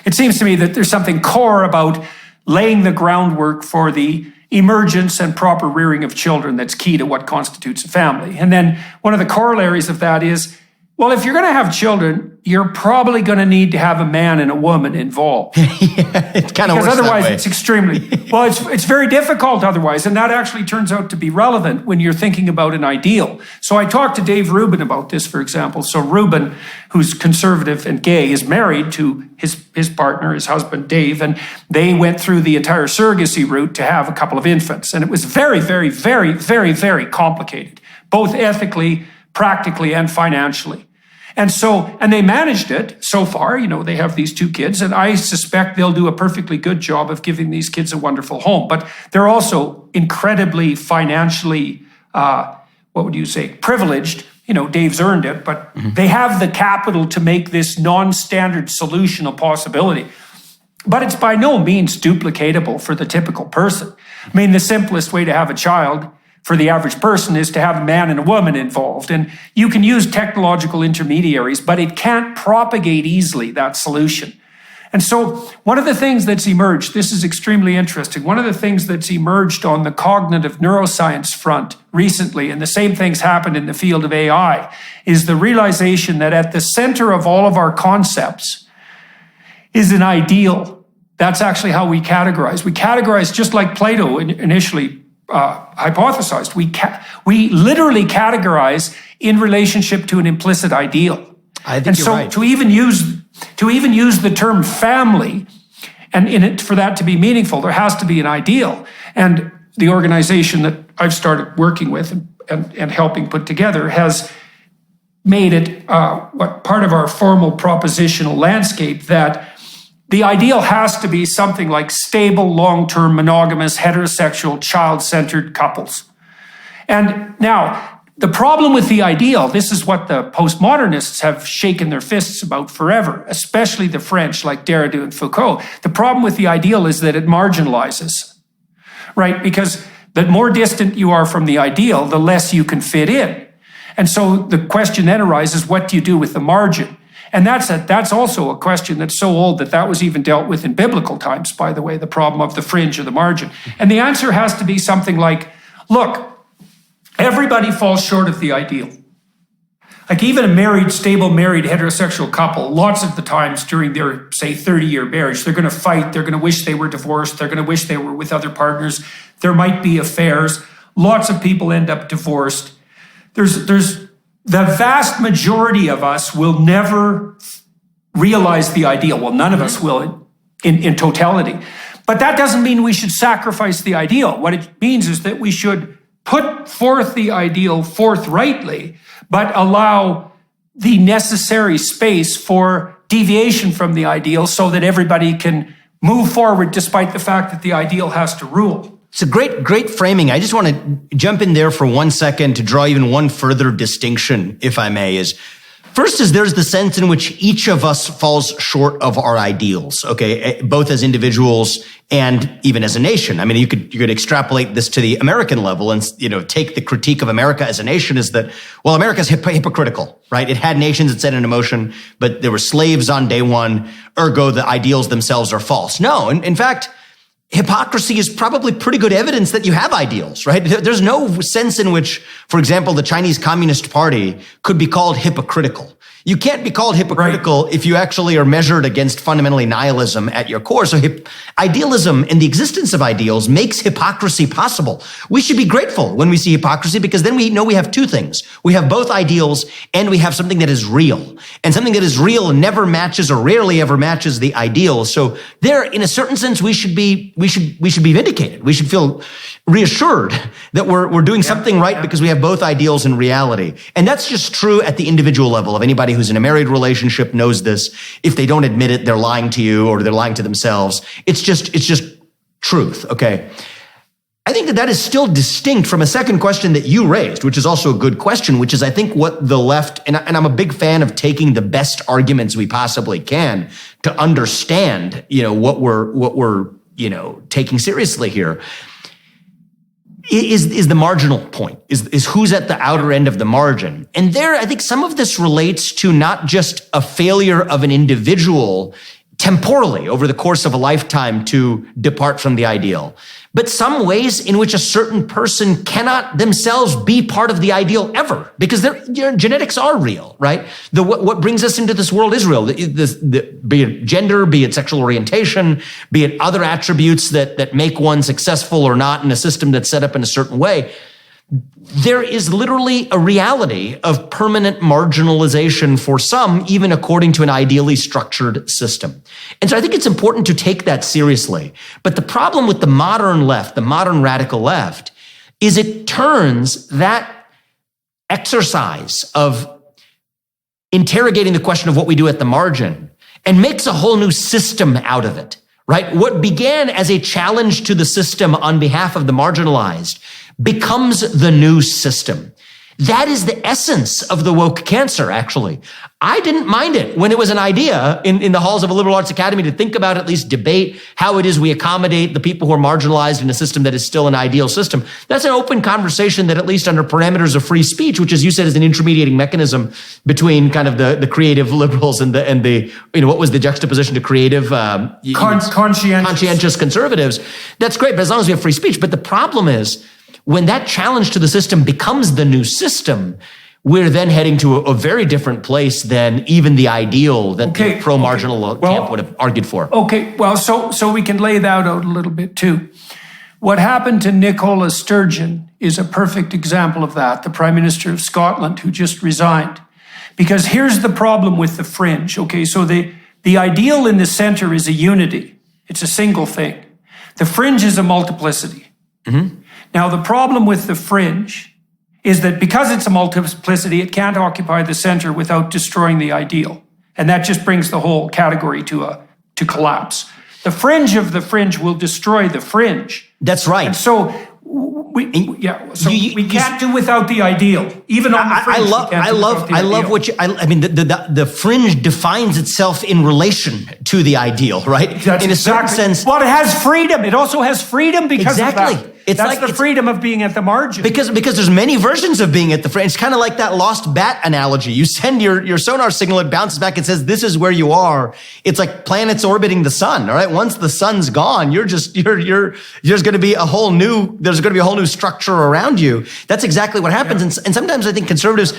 it seems to me that there's something core about laying the groundwork for the emergence and proper rearing of children that's key to what constitutes a family. And then one of the corollaries of that is, Well, if you're going to have children, you're probably going to need to have a man and a woman involved.
It kind of works
Because otherwise
that way.
it's extremely, well, it's very difficult otherwise. And that actually turns out to be relevant when you're thinking about an ideal. So I talked to Dave Rubin about this, for example. So Rubin, who's conservative and gay, is married to his partner, his husband, Dave, and they went through the entire surrogacy route to have a couple of infants. And it was very, very, very, very, very complicated, both ethically, practically, and financially. And they managed it so far. They have these 2 kids, and I suspect they'll do a perfectly good job of giving these kids a wonderful home. But they're also incredibly financially, privileged. Dave's earned it, but they have the capital to make this non-standard solution a possibility. But it's by no means duplicatable for the typical person. I mean, the simplest way to have a child for the average person is to have a man and a woman involved. And you can use technological intermediaries, but it can't propagate easily, that solution. And so one of the things that's emerged, this is extremely interesting, one of the things that's emerged on the cognitive neuroscience front recently, and the same things happened in the field of AI, is the realization that at the center of all of our concepts is an ideal. That's actually how we categorize. We categorize just like Plato initially hypothesized. We literally categorize in relationship to an implicit ideal.
I think you're right.
To even use the term family, and for that to be meaningful, there has to be an ideal. And the organization that I've started working with and helping put together has made it part of our formal propositional landscape that the ideal has to be something like stable, long-term, monogamous, heterosexual, child-centered couples. And now, the problem with the ideal, this is what the postmodernists have shaken their fists about forever, especially the French, like Derrida and Foucault. The problem with the ideal is that it marginalizes, right? Because the more distant you are from the ideal, the less you can fit in. And so the question then arises, what do you do with the margin? And that's also a question that's so old that was even dealt with in biblical times, by the way, the problem of the fringe or the margin. And the answer has to be something like, look, everybody falls short of the ideal. Like even a stable married heterosexual couple, lots of the times during their, say, 30-year marriage, they're going to fight, they're going to wish they were divorced, they're going to wish they were with other partners, there might be affairs, lots of people end up divorced. The vast majority of us will never realize the ideal. Well, none of us will in totality. But that doesn't mean we should sacrifice the ideal. What it means is that we should put forth the ideal forthrightly, but allow the necessary space for deviation from the ideal so that everybody can move forward despite the fact that the ideal has to rule.
It's a great framing. I just want to jump in there for 1 second to draw even one further distinction, if I may, First is there's the sense in which each of us falls short of our ideals, okay, both as individuals and even as a nation. I mean, you could extrapolate this to the American level and, take the critique of America as a nation is that, well, America's hypocritical, right? It had nations, it set in motion, but there were slaves on day one, ergo the ideals themselves are false. No, in fact, hypocrisy is probably pretty good evidence that you have ideals, right? There's no sense in which, for example, the Chinese Communist Party could be called hypocritical. You can't be called hypocritical if you actually are measured against fundamentally nihilism at your core. So idealism and the existence of ideals makes hypocrisy possible. We should be grateful when we see hypocrisy because then we know we have 2 things. We have both ideals and we have something that is real. And something that is real never matches or rarely ever matches the ideal. So there, in a certain sense, we should be vindicated. We should feel reassured that we're doing something right because we have both ideals and reality. And that's just true at the individual level of anybody who's in a married relationship knows this. If they don't admit it, they're lying to you or they're lying to themselves. It's just truth, okay? I think that is still distinct from a second question that you raised, which is also a good question, which is I think what the left, and I'm a big fan of taking the best arguments we possibly can to understand, what we're taking seriously here. Is the marginal point, is who's at the outer end of the margin. And there, I think some of this relates to not just a failure of an individual temporally over the course of a lifetime to depart from the ideal, but some ways in which a certain person cannot themselves be part of the ideal ever, because genetics are real, right? What brings us into this world is real. Be it gender, be it sexual orientation, be it other attributes that make one successful or not in a system that's set up in a certain way. There is literally a reality of permanent marginalization for some, even according to an ideally structured system. And so I think it's important to take that seriously. But the problem with the modern left, the modern radical left, is it turns that exercise of interrogating the question of what we do at the margin and makes a whole new system out of it, right? What began as a challenge to the system on behalf of the marginalized becomes the new system. That is the essence of the woke cancer, actually. I didn't mind it when it was an idea in the halls of a liberal arts academy to think about, at least debate how it is we accommodate the people who are marginalized in a system that is still an ideal system. That's an open conversation that, at least under parameters of free speech, which, as you said, is an intermediating mechanism between kind of the creative liberals and the what was the juxtaposition to creative conscientious conservatives. That's great, but as long as we have free speech. But the problem is, when that challenge to the system becomes the new system, we're then heading to a very different place than even the ideal that the pro-marginal camp would have argued for.
Okay, well, so we can lay that out a little bit too. What happened to Nicola Sturgeon is a perfect example of that, the Prime Minister of Scotland, who just resigned. Because here's the problem with the fringe. Okay, so the ideal in the center is a unity. It's a single thing. The fringe is a multiplicity. Mm-hmm. Now, the problem with the fringe is that because it's a multiplicity, it can't occupy the center without destroying the ideal. And that just brings the whole category to collapse. The fringe of the fringe will destroy the fringe.
That's right.
And so we can't do without the ideal, even on the fringe.
The fringe defines itself in relation to the ideal, right?
That's
in a certain sense.
Well, it has freedom. It also has freedom because of that.
That's
the freedom of being at the margin.
Because there's many versions of being at the fringe. It's kind of like that lost bat analogy. You send your sonar signal, it bounces back, it says, this is where you are. It's like planets orbiting the sun, all right? Once the sun's gone, there's going to be a whole new structure around you. That's exactly what happens. Yeah. And sometimes I think conservatives,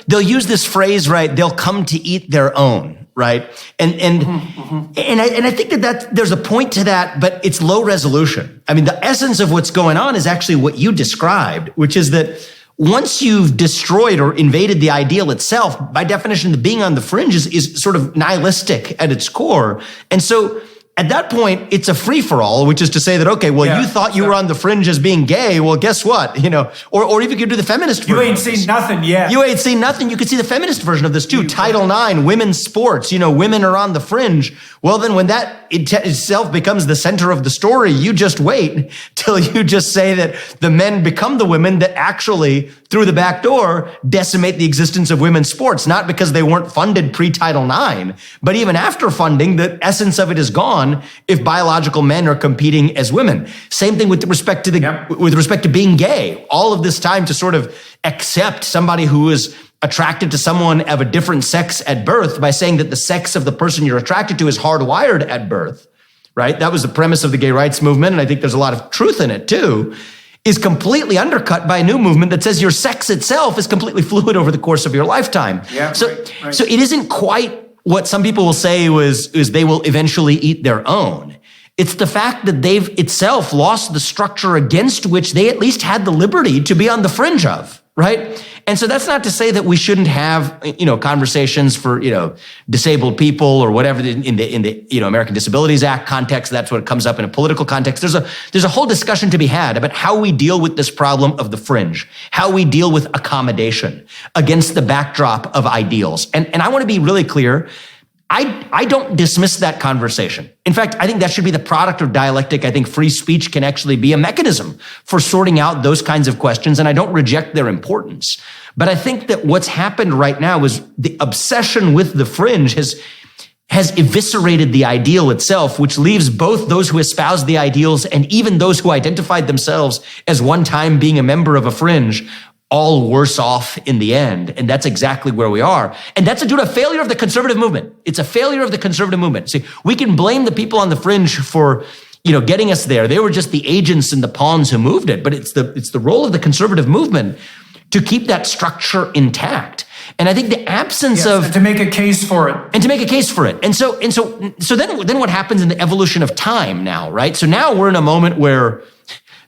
they'll use this phrase, right? They'll come to eat their own. Right. And I think that there's a point to that, but it's low resolution. I mean, the essence of what's going on is actually what you described, which is that once you've destroyed or invaded the ideal itself, by definition, the being on the fringe is sort of nihilistic at its core. And so at that point, it's a free-for-all, which is to say that, okay, well, you thought you were on the fringe as being gay. Well, guess what? Or even you could do the feminist version.
You ain't seen nothing yet.
You ain't seen nothing. You could see the feminist version of this too. Title IX, women's sports, women are on the fringe. Well, then when that itself becomes the center of the story, you just wait till you just say that the men become the women that actually, through the back door, decimate the existence of women's sports, not because they weren't funded pre-Title IX, but even after funding, the essence of it is gone if biological men are competing as women. Same thing with respect to being gay. All of this time to sort of accept somebody who is attracted to someone of a different sex at birth by saying that the sex of the person you're attracted to is hardwired at birth, right? That was the premise of the gay rights movement, and I think there's a lot of truth in it too, is completely undercut by a new movement that says your sex itself is completely fluid over the course of your lifetime.
Yeah,
so it isn't quite what some people will say is they will eventually eat their own. It's the fact that they've itself lost the structure against which they at least had the liberty to be on the fringe of, right? And so that's not to say that we shouldn't have, conversations for, disabled people or whatever in the American Disabilities Act context. That's what comes up in a political context. There's a whole discussion to be had about how we deal with this problem of the fringe, how we deal with accommodation against the backdrop of ideals. And I want to be really clear. I don't dismiss that conversation. In fact, I think that should be the product of dialectic. I think free speech can actually be a mechanism for sorting out those kinds of questions, and I don't reject their importance. But I think that what's happened right now is the obsession with the fringe has eviscerated the ideal itself, which leaves both those who espouse the ideals and even those who identified themselves as one time being a member of a fringe all worse off in the end. And that's exactly where we are. And that's due to a failure of the conservative movement. It's a failure of the conservative movement. See, we can blame the people on the fringe for, getting us there. They were just the agents and the pawns who moved it. But it's the role of the conservative movement to keep that structure intact. And I think the absence of...
And to make a case for it.
And so then what happens in the evolution of time now, right? So now we're in a moment where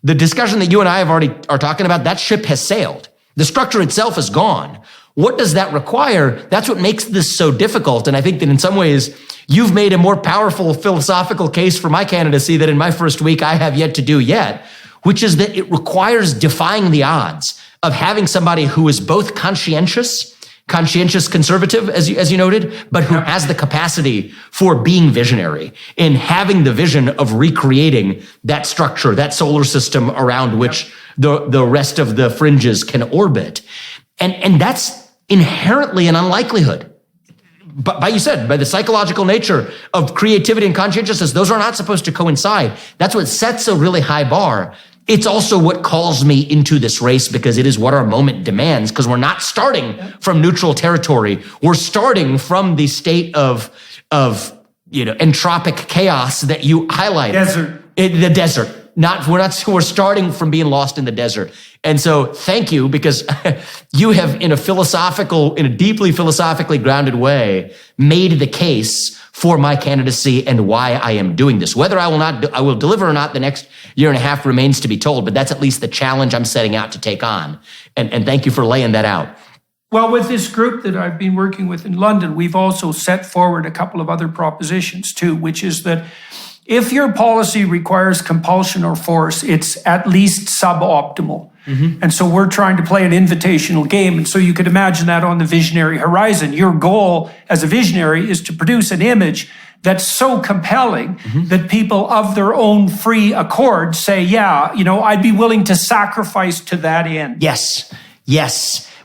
the discussion that you and I are talking about, that ship has sailed. The structure itself is gone. What does that require? That's what makes this so difficult. And I think that in some ways, you've made a more powerful philosophical case for my candidacy that in my first week I have yet to do yet, which is that it requires defying the odds of having somebody who is both conscientious conservative, as you noted, but who has the capacity for being visionary in having the vision of recreating that structure, that solar system around which the rest of the fringes can orbit. And that's inherently an unlikelihood. But by the psychological nature of creativity and conscientiousness, those are not supposed to coincide. That's what sets a really high bar. It's also what calls me into this race because it is what our moment demands, because we're not starting from neutral territory. We're starting from the state of entropic chaos that you highlighted. The desert. We're starting from being lost in the desert. And so thank you, because you have in a deeply philosophically grounded way made the case for my candidacy and why I am doing this. Whether I will deliver or not the next year and a half remains to be told, but that's at least the challenge I'm setting out to take on. And thank you for laying that out.
Well, with this group that I've been working with in London, we've also set forward a couple of other propositions too, which is that if your policy requires compulsion or force, it's at least suboptimal. Mm-hmm. And so we're trying to play an invitational game. And so you could imagine that on the visionary horizon. Your goal as a visionary is to produce an image that's so compelling that people of their own free accord say, I'd be willing to sacrifice to that end.
Yes.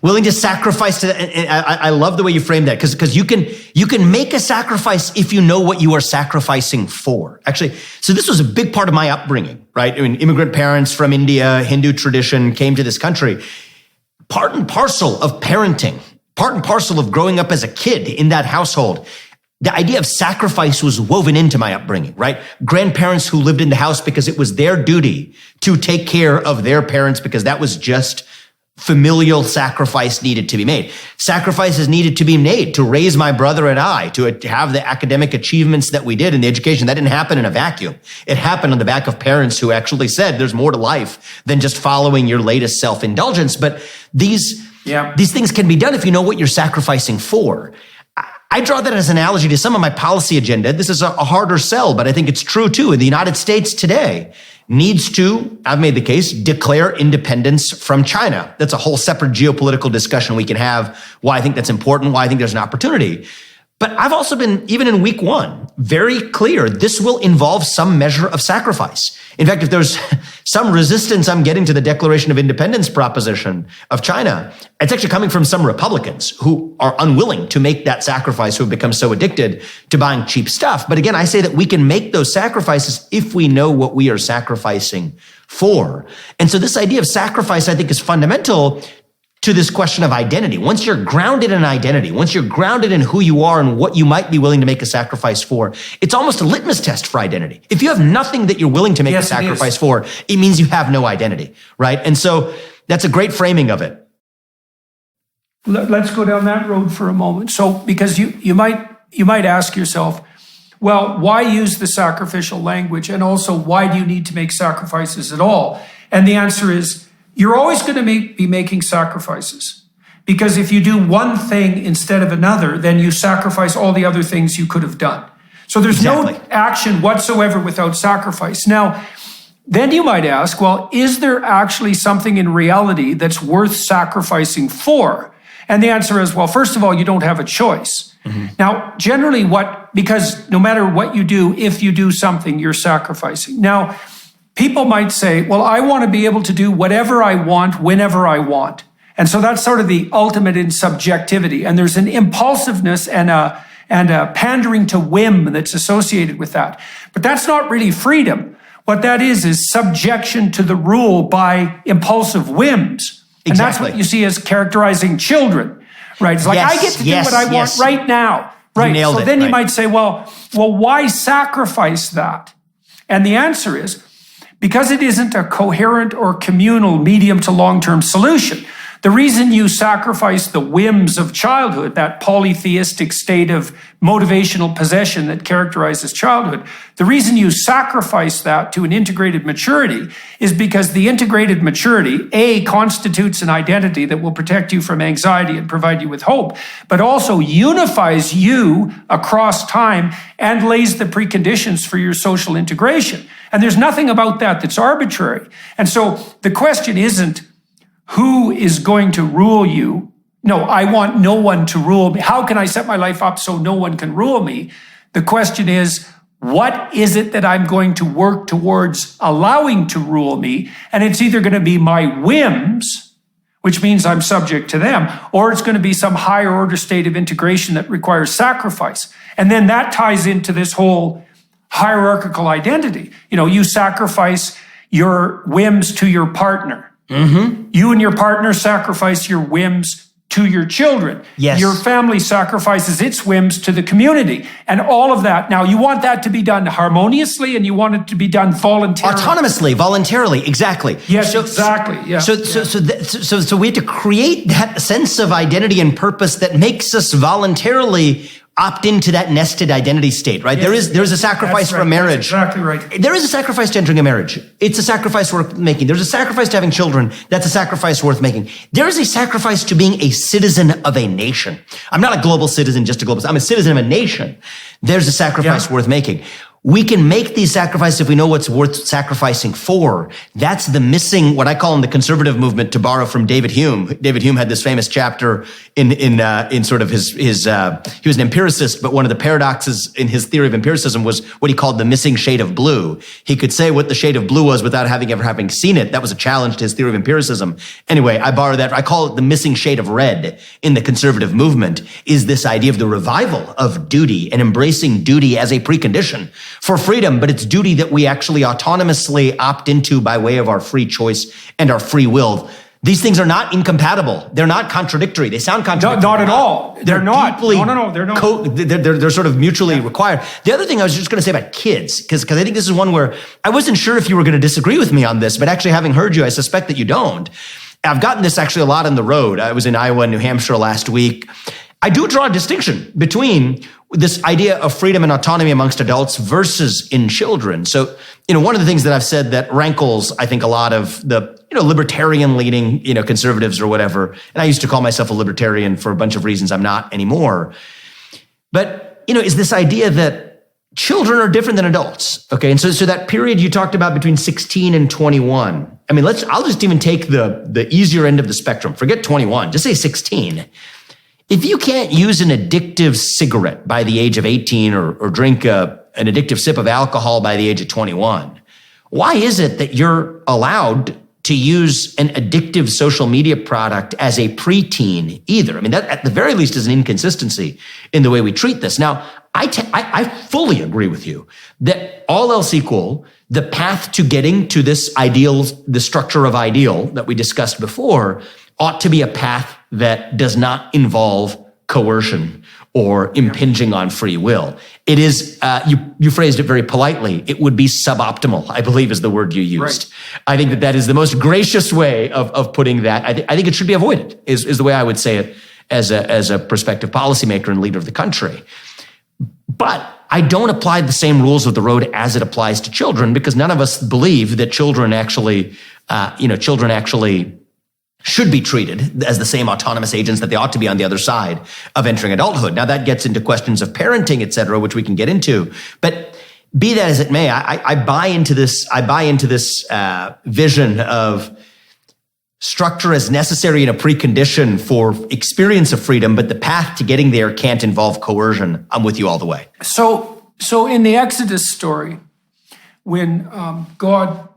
Willing to sacrifice to that. I love the way you frame that, because you can make a sacrifice if you know what you are sacrificing for. Actually, so this was a big part of my upbringing, right? I mean, immigrant parents from India, Hindu tradition, came to this country. Part and parcel of parenting, part and parcel of growing up as a kid in that household, the idea of sacrifice was woven into my upbringing, right? Grandparents who lived in the house because it was their duty to take care of their parents because that was just familial sacrifice needed to be made. Sacrifices needed to be made to raise my brother and I, to have the academic achievements that we did in the education. That didn't happen in a vacuum. It happened on the back of parents who actually said there's more to life than just following your latest self-indulgence. But these things can be done if you know what you're sacrificing for. I draw that as an analogy to some of my policy agenda. This is a harder sell, but I think it's true too. In the United States today, needs to, I've made the case, declare independence from China. That's a whole separate geopolitical discussion we can have, why I think that's important, why I think there's an opportunity. But I've also been, even in week one, very clear this will involve some measure of sacrifice. In fact, if there's some resistance I'm getting to the Declaration of Independence proposition of China, it's actually coming from some Republicans who are unwilling to make that sacrifice, who have become so addicted to buying cheap stuff. But again, I say that we can make those sacrifices if we know what we are sacrificing for. And so this idea of sacrifice, I think, is fundamental to this question of identity. Once you're grounded in identity, once you're grounded in who you are and what you might be willing to make a sacrifice for, it's almost a litmus test for identity. If you have nothing that you're willing to make a sacrifice for, it means you have no identity, right? And so that's a great framing of it.
Let's go down that road for a moment. So, because you might ask yourself, well, why use the sacrificial language? And also, why do you need to make sacrifices at all? And the answer is, you're always going to be making sacrifices, because if you do one thing instead of another, then you sacrifice all the other things you could have done. So there's no action whatsoever without sacrifice. Now, then you might ask, well, is there actually something in reality that's worth sacrificing for? And the answer is, well, first of all, you don't have a choice. Mm-hmm. Now, generally because no matter what you do, if you do something, you're sacrificing. Now, people might say, well, I want to be able to do whatever I want, whenever I want. And so that's sort of the ultimate in subjectivity. And there's an impulsiveness and a pandering to whim that's associated with that. But that's not really freedom. What that is subjection to the rule by impulsive whims. And that's what you see as characterizing children, right? It's like, I get to do what I want right now, right? So then you might say, well, why sacrifice that? And the answer is, because it isn't a coherent or communal medium to long-term solution. The reason you sacrifice the whims of childhood, that polytheistic state of motivational possession that characterizes childhood, the reason you sacrifice that to an integrated maturity is because the integrated maturity, A, constitutes an identity that will protect you from anxiety and provide you with hope, but also unifies you across time and lays the preconditions for your social integration. And there's nothing about that that's arbitrary. And so the question isn't, who is going to rule you? No, I want no one to rule me. How can I set my life up so no one can rule me? The question is, what is it that I'm going to work towards allowing to rule me? And it's either going to be my whims, which means I'm subject to them, or it's going to be some higher order state of integration that requires sacrifice. And then that ties into this whole hierarchical identity. You sacrifice your whims to your partner. Mm-hmm. You and your partner sacrifice your whims to your children.
Yes.
Your family sacrifices its whims to the community. And all of that. Now, you want that to be done harmoniously, and you want it to be done voluntarily.
Autonomously, voluntarily, exactly.
Yes, exactly. Yeah.
So we have to create that sense of identity and purpose that makes us voluntarily opt into that nested identity state, right?
Yes,
there is a sacrifice for a marriage.
That's exactly right.
There is a sacrifice to entering a marriage. It's a sacrifice worth making. There's a sacrifice to having children. That's a sacrifice worth making. There is a sacrifice to being a citizen of a nation. I'm not a global citizen, just a global. I'm a citizen of a nation. There's a sacrifice worth making. We can make these sacrifices if we know what's worth sacrificing for. That's the missing, what I call in the conservative movement, to borrow from David Hume. David Hume had this famous chapter in sort of his he was an empiricist, but one of the paradoxes in his theory of empiricism was what he called the missing shade of blue. He could say what the shade of blue was without ever having seen it. That was a challenge to his theory of empiricism. Anyway, I borrow that. I call it the missing shade of red in the conservative movement, is this idea of the revival of duty and embracing duty as a precondition for freedom, but it's duty that we actually autonomously opt into by way of our free choice and our free will. These things are not incompatible. They're not contradictory. They sound contradictory.
Not at all. They're not.
Deeply
No, they're not.
They're sort of mutually required. The other thing I was just going to say about kids, because I think this is one where I wasn't sure if you were going to disagree with me on this, but actually having heard you, I suspect that you don't. I've gotten this actually a lot on the road. I was in Iowa and New Hampshire last week. I do draw a distinction between this idea of freedom and autonomy amongst adults versus in children. So, one of the things that I've said that rankles, I think, a lot of the, libertarian leaning, conservatives or whatever. And I used to call myself a libertarian for a bunch of reasons. I'm not anymore. But, is this idea that children are different than adults. Okay. And so that period you talked about between 16 and 21. I mean, I'll just even take the easier end of the spectrum. Forget 21. Just say 16. If you can't use an addictive cigarette by the age of 18 or drink an addictive sip of alcohol by the age of 21, why is it that you're allowed to use an addictive social media product as a preteen either? I mean, that at the very least is an inconsistency in the way we treat this. Now, I fully agree with you that all else equal, the path to getting to this ideal, the structure of ideal that we discussed before, ought to be a path that does not involve coercion or impinging on free will. It is, you phrased it very politely, it would be suboptimal, I believe is the word you used. Right. I think that is the most gracious way of putting that. I think it should be avoided, is the way I would say it as a prospective policymaker and leader of the country. But I don't apply the same rules of the road as it applies to children, because none of us believe that children actually should be treated as the same autonomous agents that they ought to be on the other side of entering adulthood. Now that gets into questions of parenting, et cetera, which we can get into. But be that as it may, I buy into this. I buy into this vision of structure as necessary and a precondition for experience of freedom, but the path to getting there can't involve coercion. I'm with you all the way.
So in the Exodus story, when God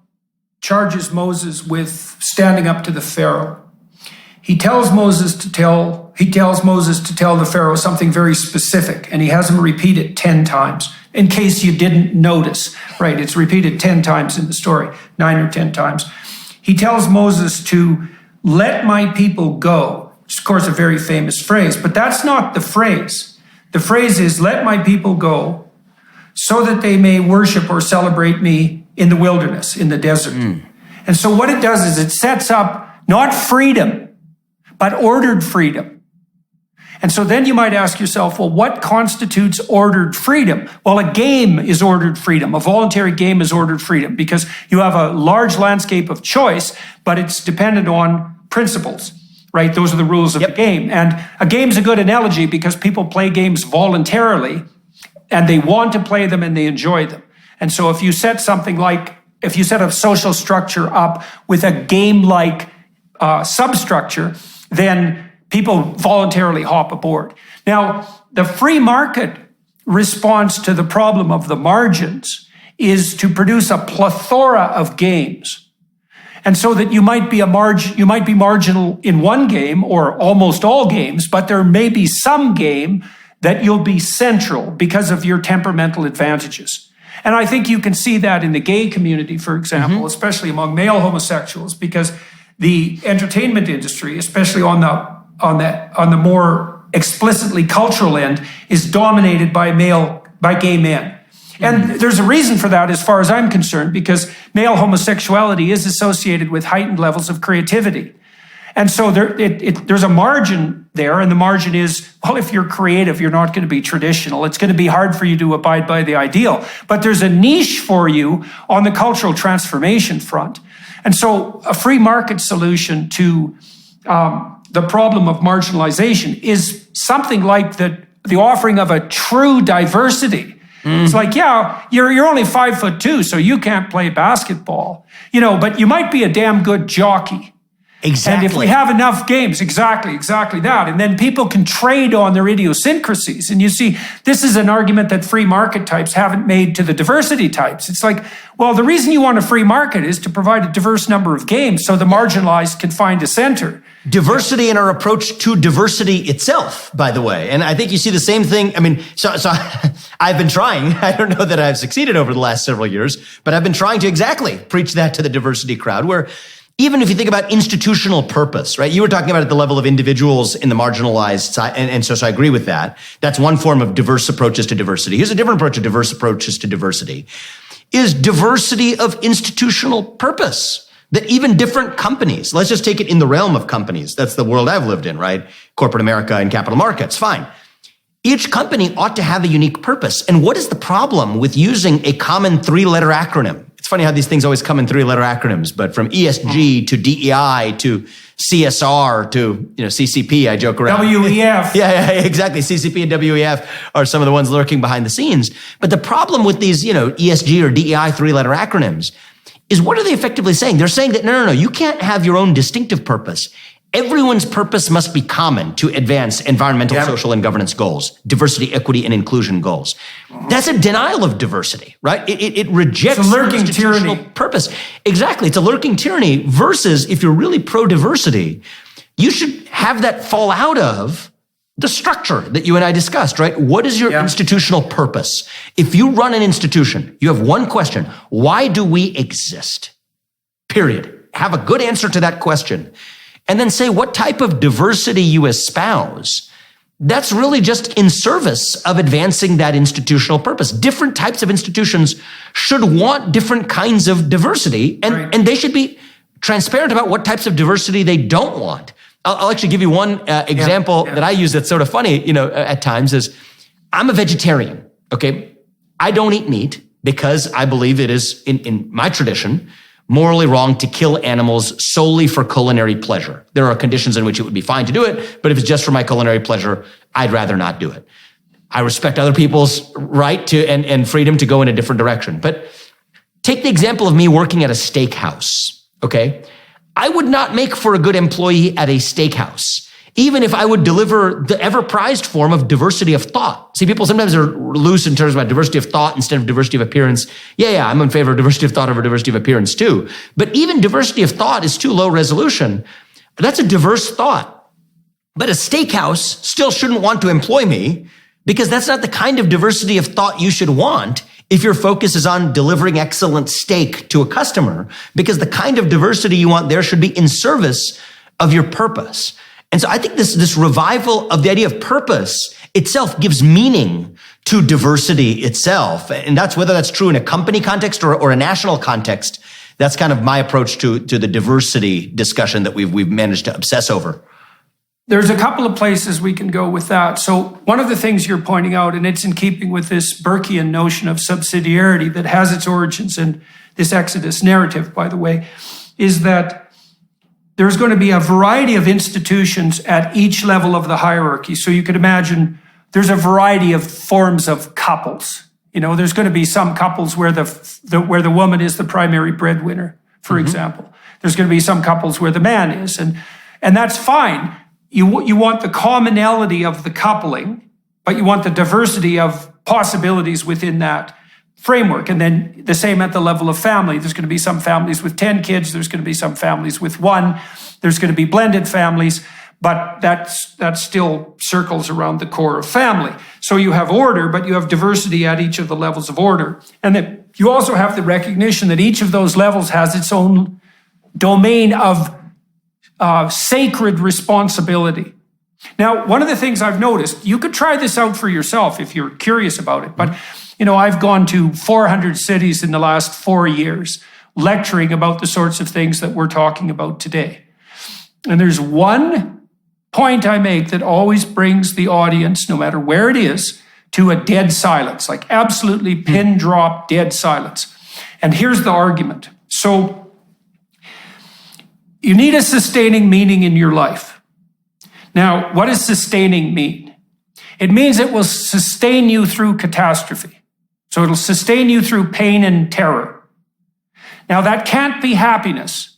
charges Moses with standing up to the Pharaoh, he tells Moses to tell the Pharaoh something very specific, and he has him repeat it 10 times. In case you didn't notice, right? It's repeated 10 times in the story, 9 or 10 times. He tells Moses to let my people go, which is, of course, a very famous phrase, but that's not the phrase. The phrase is, let my people go so that they may worship or celebrate me in the wilderness, in the desert. And so what it does is it sets up not freedom, but ordered freedom. And so then you might ask yourself, well, what constitutes ordered freedom? Well, a game is ordered freedom. A voluntary game is ordered freedom because you have a large landscape of choice, but it's dependent on principles, right? Those are the rules of the game. And a game's a good analogy because people play games voluntarily and they want to play them and they enjoy them. And so if you set a social structure up with a game-like substructure, then people voluntarily hop aboard. Now, the free market response to the problem of the margins is to produce a plethora of games. And so that you might be marginal in one game or almost all games, but there may be some game that you'll be central because of your temperamental advantages. And I think you can see that in the gay community, for example, especially among male homosexuals, because the entertainment industry, especially on the more explicitly cultural end, is dominated by gay men. And there's a reason for that as far as I'm concerned, because male homosexuality is associated with heightened levels of creativity. And so there's a margin there, and the margin is, well, if you're creative, you're not going to be traditional. It's going to be hard for you to abide by the ideal. But there's a niche for you on the cultural transformation front. And so a free market solution to the problem of marginalization is something like the offering of a true diversity. It's like, yeah, you're only 5'2", so you can't play basketball, but you might be a damn good jockey.
Exactly.
And if we have enough games, exactly that. And then people can trade on their idiosyncrasies. And you see, this is an argument that free market types haven't made to the diversity types. It's like, well, the reason you want a free market is to provide a diverse number of games so the marginalized can find a center.
Diversity in our approach to diversity itself, by the way. And I think you see the same thing. I mean, so I've been trying. I don't know that I've succeeded over the last several years, but I've been trying to exactly preach that to the diversity crowd, where even if you think about institutional purpose, right? You were talking about at the level of individuals in the marginalized side, and so I agree with that. That's one form of diverse approaches to diversity. Here's a different approach to diverse approaches to diversity, is diversity of institutional purpose. That even different companies, let's just take it in the realm of companies. That's the world I've lived in, right? Corporate America and capital markets, fine. Each company ought to have a unique purpose. And what is the problem with using a common 3-letter acronym? It's funny how these things always come in 3-letter acronyms, but from ESG to DEI to CSR to CCP, I joke around.
WEF.
Yeah, exactly. CCP and WEF are some of the ones lurking behind the scenes. But the problem with these, ESG or DEI 3-letter acronyms is, what are they effectively saying? They're saying that no, you can't have your own distinctive purpose. Everyone's purpose must be common to advance environmental, social, and governance goals, diversity, equity, and inclusion goals. That's a denial of diversity, right? It rejects
it's a lurking
institutional
tyranny.
Purpose. Exactly. It's a lurking tyranny versus, if you're really pro-diversity, you should have that fall out of the structure that you and I discussed, right? What is your institutional purpose? If you run an institution, you have one question: why do we exist? Period. Have a good answer to that question. And then say what type of diversity you espouse. That's really just in service of advancing that institutional purpose. Different types of institutions should want different kinds of diversity, and they should be transparent about what types of diversity they don't want. I'll actually give you one example that I use that's sort of funny, at times, is I'm a vegetarian, okay? I don't eat meat because I believe it is, in my tradition, morally wrong to kill animals solely for culinary pleasure. There are conditions in which it would be fine to do it, but if it's just for my culinary pleasure, I'd rather not do it. I respect other people's right to and freedom to go in a different direction. But take the example of me working at a steakhouse, okay? I would not make for a good employee at a steakhouse, even if I would deliver the ever-prized form of diversity of thought. See, people sometimes are loose in terms about diversity of thought instead of diversity of appearance. Yeah, I'm in favor of diversity of thought over diversity of appearance too. But even diversity of thought is too low resolution. That's a diverse thought. But a steakhouse still shouldn't want to employ me because that's not the kind of diversity of thought you should want if your focus is on delivering excellent steak to a customer, because the kind of diversity you want there should be in service of your purpose. And so I think this revival of the idea of purpose itself gives meaning to diversity itself. And whether that's true in a company context or a national context. That's kind of my approach to the diversity discussion that we've managed to obsess over.
There's a couple of places we can go with that. So one of the things you're pointing out, and it's in keeping with this Burkean notion of subsidiarity that has its origins in this Exodus narrative, by the way, is that there's going to be a variety of institutions at each level of the hierarchy. So you could imagine there's a variety of forms of couples. There's going to be some couples where the woman is the primary breadwinner, for example. There's going to be some couples where the man is, and that's fine. You want the commonality of the coupling, but you want the diversity of possibilities within that framework. And then the same at the level of family. There's going to be some families with 10 kids. There's going to be some families with 1. There's going to be blended families, but that still circles around the core of family. So you have order, but you have diversity at each of the levels of order. And then you also have the recognition that each of those levels has its own domain of sacred responsibility. Now, one of the things I've noticed, you could try this out for yourself if you're curious about it, but I've gone to 400 cities in the last 4 years, lecturing about the sorts of things that we're talking about today. And there's one point I make that always brings the audience, no matter where it is, to a dead silence, like absolutely pin drop dead silence. And here's the argument. So you need a sustaining meaning in your life. Now, what does sustaining mean? It means it will sustain you through catastrophe. So it'll sustain you through pain and terror. Now, that can't be happiness,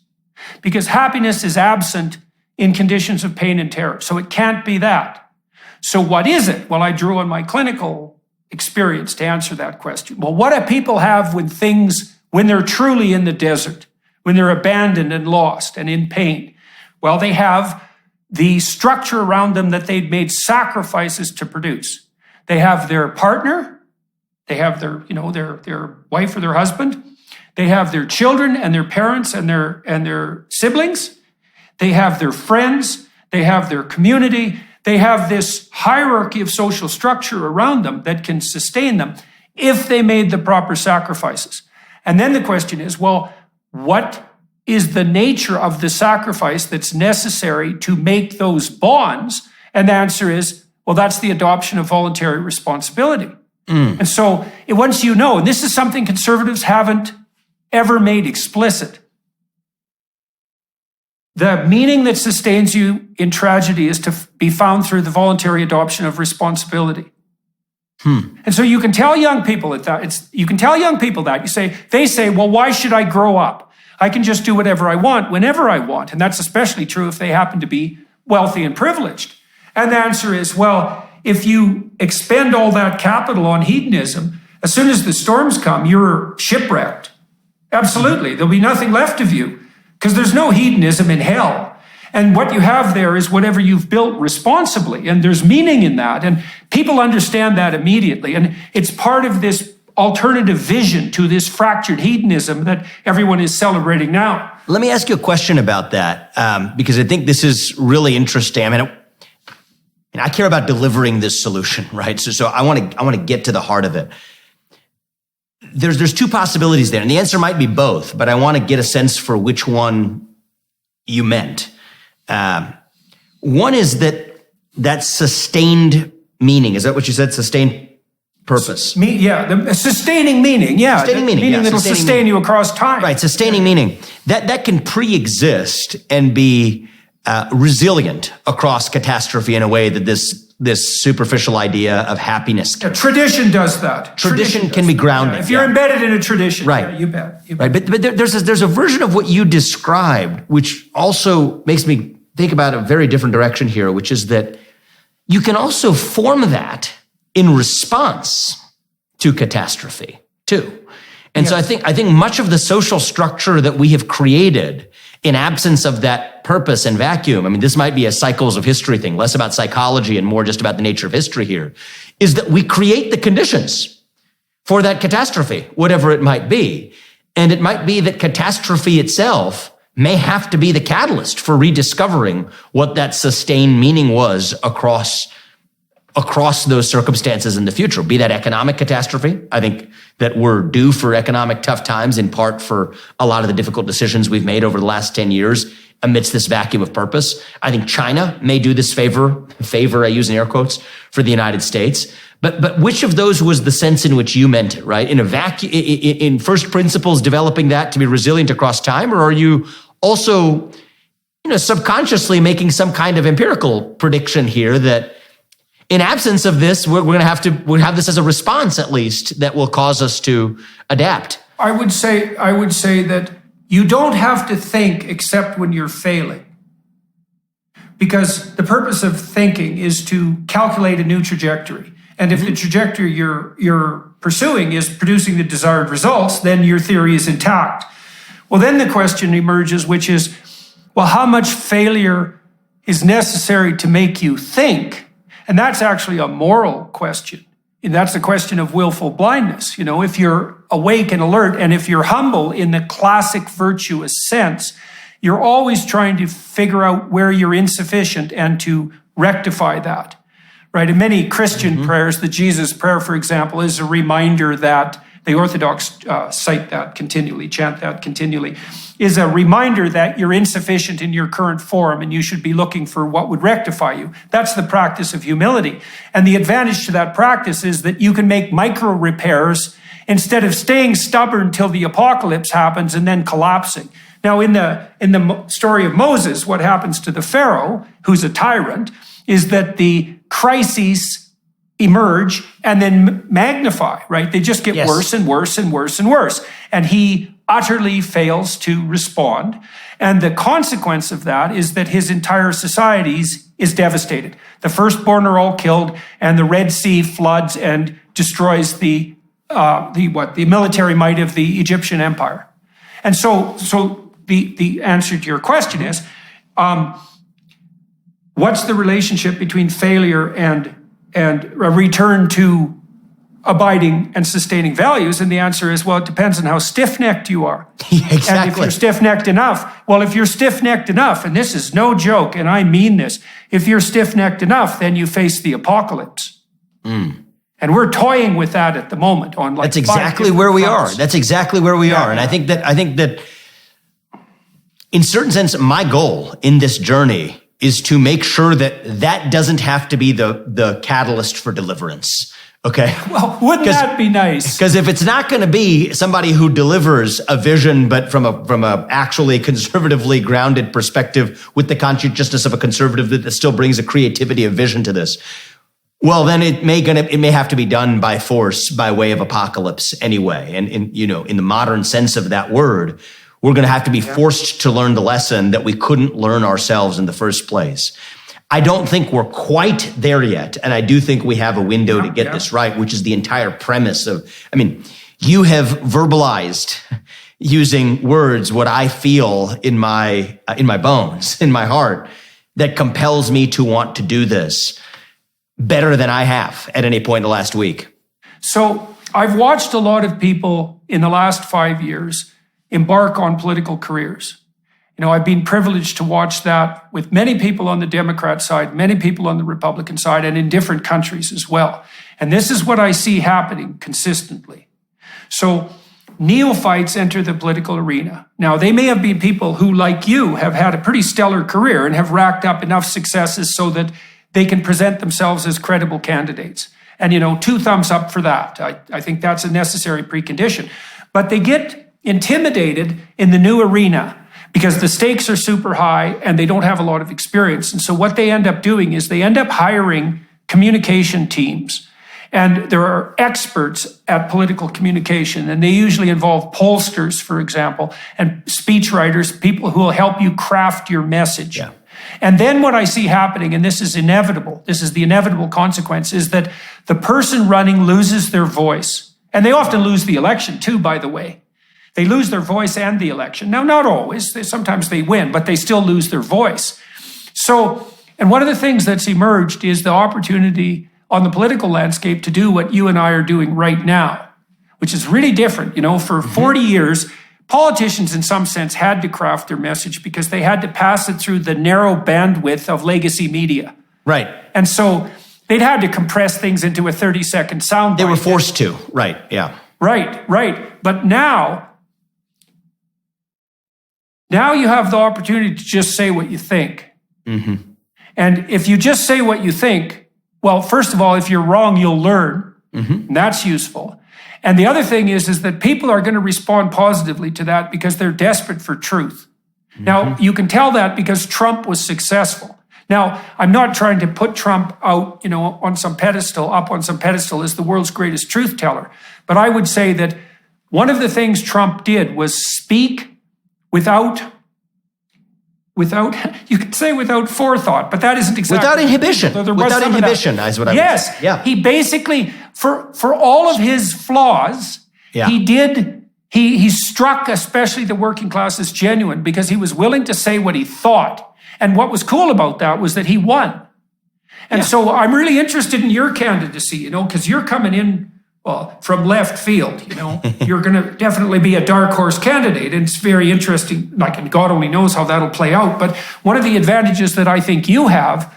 because happiness is absent in conditions of pain and terror. So it can't be that. So what is it? Well, I drew on my clinical experience to answer that question. Well, what do people have when they're truly in the desert, when they're abandoned and lost and in pain? Well, they have the structure around them that they'd made sacrifices to produce. They have their partner, they have their wife or their husband, they have their children and their parents and their siblings, they have their friends, they have their community, they have this hierarchy of social structure around them that can sustain them if they made the proper sacrifices. And then the question is, well, what is the nature of the sacrifice that's necessary to make those bonds? And the answer is, well, that's the adoption of voluntary responsibility. And so once you know, and this is something conservatives haven't ever made explicit, the meaning that sustains you in tragedy is to be found through the voluntary adoption of responsibility. And so you can tell young people that. They say, well, why should I grow up? I can just do whatever I want, whenever I want. And that's especially true if they happen to be wealthy and privileged. And the answer is, well, if you expend all that capital on hedonism, as soon as the storms come, you're shipwrecked. Absolutely. There'll be nothing left of you because there's no hedonism in hell. And what you have there is whatever you've built responsibly. And there's meaning in that. And people understand that immediately. And it's part of this alternative vision to this fractured hedonism that everyone is celebrating now.
Let me ask you a question about that, because I think this is really interesting. I mean, I care about delivering this solution, right? So I want to get to the heart of it. There's two possibilities there, and the answer might be both, but I want to get a sense for which one you meant. One is that sustained meaning. Is that what you said? Sustained purpose.
The sustaining meaning. Yeah,
sustaining meaning.
Meaning that'll sustain you across time.
Right, sustaining meaning. That can pre-exist and be resilient across catastrophe in a way that this superficial idea of happiness can.
Tradition does that.
Tradition can be grounded.
Yeah, if you're embedded in a tradition,
right.
Yeah, you bet.
Right, but there's a version of what you described, which also makes me think about a very different direction here, which is that you can also form that in response to catastrophe too. And so I think much of the social structure that we have created in absence of that purpose and vacuum, I mean, this might be a cycles of history thing, less about psychology and more just about the nature of history here, is that we create the conditions for that catastrophe, whatever it might be. And it might be that catastrophe itself may have to be the catalyst for rediscovering what that sustained meaning was across those circumstances in the future, be that economic catastrophe. I think that we're due for economic tough times, in part for a lot of the difficult decisions we've made over the last 10 years amidst this vacuum of purpose. I think China may do this favor, I use in air quotes, for the United States. But which of those was the sense in which you meant it, right? In a vacuum, in first principles, developing that to be resilient across time, or are you also, subconsciously making some kind of empirical prediction here that in absence of this, we'll have this as a response, at least, that will cause us to adapt?
I would say that you don't have to think except when you're failing. Because the purpose of thinking is to calculate a new trajectory. And if the trajectory you're pursuing is producing the desired results, then your theory is intact. Well, then the question emerges, which is, well, how much failure is necessary to make you think? And that's actually a moral question. And that's the question of willful blindness. If you're awake and alert, and if you're humble in the classic virtuous sense, you're always trying to figure out where you're insufficient and to rectify that. Right? In many Christian prayers, the Jesus prayer, for example, is a reminder that the Orthodox cite that continually, chant that continually, is a reminder that you're insufficient in your current form and you should be looking for what would rectify you. That's the practice of humility. And the advantage to that practice is that you can make micro repairs instead of staying stubborn till the apocalypse happens and then collapsing. Now, in the story of Moses, what happens to the Pharaoh, who's a tyrant, is that the crises emerge and then magnify, right? They just get worse and worse and worse and worse. And he utterly fails to respond. And the consequence of that is that his entire society is devastated. The firstborn are all killed, and the Red Sea floods and destroys the military might of the Egyptian empire. And so the answer to your question is, what's the relationship between failure and a return to abiding and sustaining values? And the answer is, well, it depends on how stiff-necked you are.
Exactly.
And if you're stiff-necked enough, and this is no joke, and I mean this, if you're stiff-necked enough, then you face the apocalypse. And we're toying with that at the moment on
That's exactly where we are. That's exactly where we are. And I think that in certain sense, my goal in this journey is to make sure that doesn't have to be the catalyst for deliverance. Okay.
Well, wouldn't that be nice? Because
if it's not going to be somebody who delivers a vision, but from a actually conservatively grounded perspective with the conscientiousness of a conservative that still brings a creativity of vision to this, well, then it may have to be done by force, by way of apocalypse anyway. And in the modern sense of that word, we're going to have to be forced to learn the lesson that we couldn't learn ourselves in the first place. I don't think we're quite there yet. And I do think we have a window to get this right, which is the entire premise of, you have verbalized using words what I feel in my bones, in my heart, that compels me to want to do this better than I have at any point in the last week.
So I've watched a lot of people in the last 5 years embark on political careers. I've been privileged to watch that with many people on the Democrat side, many people on the Republican side, and in different countries as well. And this is what I see happening consistently. So neophytes enter the political arena. Now, they may have been people who, like you, have had a pretty stellar career and have racked up enough successes so that they can present themselves as credible candidates. And, 2 thumbs up for that. I think that's a necessary precondition. But they get intimidated in the new arena because the stakes are super high and they don't have a lot of experience. And so what they end up doing is they end up hiring communication teams. And there are experts at political communication, and they usually involve pollsters, for example, and speechwriters, people who will help you craft your message. Yeah. And then what I see happening, and this is inevitable, this is the inevitable consequence, is that the person running loses their voice. And they often lose the election too, by the way. They lose their voice and the election. Now, not always. Sometimes they win, but they still lose their voice. So, and one of the things that's emerged is the opportunity on the political landscape to do what you and I are doing right now, which is really different. For 40 years, politicians in some sense had to craft their message because they had to pass it through the narrow bandwidth of legacy media.
Right.
And so they'd had to compress things into a 30-second soundbite.
They were forced to. Right. Yeah.
Right. But now you have the opportunity to just say what you think.
Mm-hmm.
And if you just say what you think, well, first of all, if you're wrong, you'll learn.
Mm-hmm.
And that's useful. And the other thing is that people are going to respond positively to that because they're desperate for truth. Mm-hmm. Now, you can tell that because Trump was successful. Now, I'm not trying to put Trump out, on some pedestal as the world's greatest truth teller. But I would say that one of the things Trump did was speak without, you could say without forethought, but that isn't exactly.
Without inhibition. Without inhibition is what I would say.
Yes.
Yeah.
He basically, for all of his flaws,
Yeah.
he struck especially the working class as genuine because he was willing to say what he thought. And what was cool about that was that he won. And so I'm really interested in your candidacy, because you're coming in from left field, You're going to definitely be a dark horse candidate. And it's very interesting, and God only knows how that'll play out. But one of the advantages that I think you have,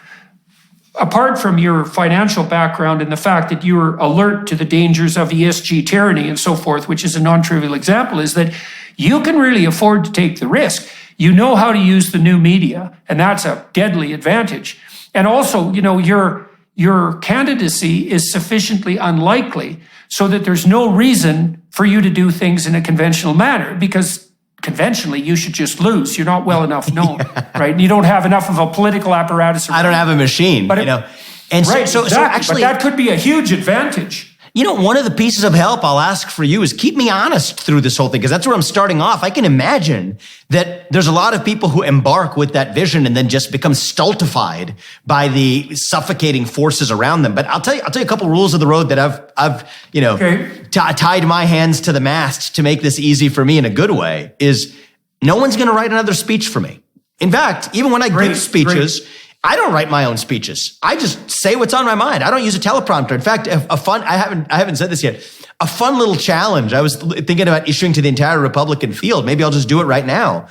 apart from your financial background and the fact that you're alert to the dangers of ESG tyranny and so forth, which is a non-trivial example, is that you can really afford to take the risk. You know how to use the new media, and that's a deadly advantage. And also, your candidacy is sufficiently unlikely so that there's no reason for you to do things in a conventional manner, because conventionally you should just lose. You're not well enough known, right? You don't have enough of a political apparatus around.
I don't have a machine, And
right,
so actually,
but that could be a huge advantage.
One of the pieces of help I'll ask for you is keep me honest through this whole thing, because that's where I'm starting off. I can imagine that there's a lot of people who embark with that vision and then just become stultified by the suffocating forces around them. But I'll tell you a couple rules of the road that I've tied my hands to the mast to make this easy for me in a good way. Is no one's going to write another speech for me. In fact, even when I give speeches, I don't write my own speeches. I just say what's on my mind. I don't use a teleprompter. In fact, I haven't said this yet. A fun little challenge I was thinking about issuing to the entire Republican field, maybe I'll just do it right now,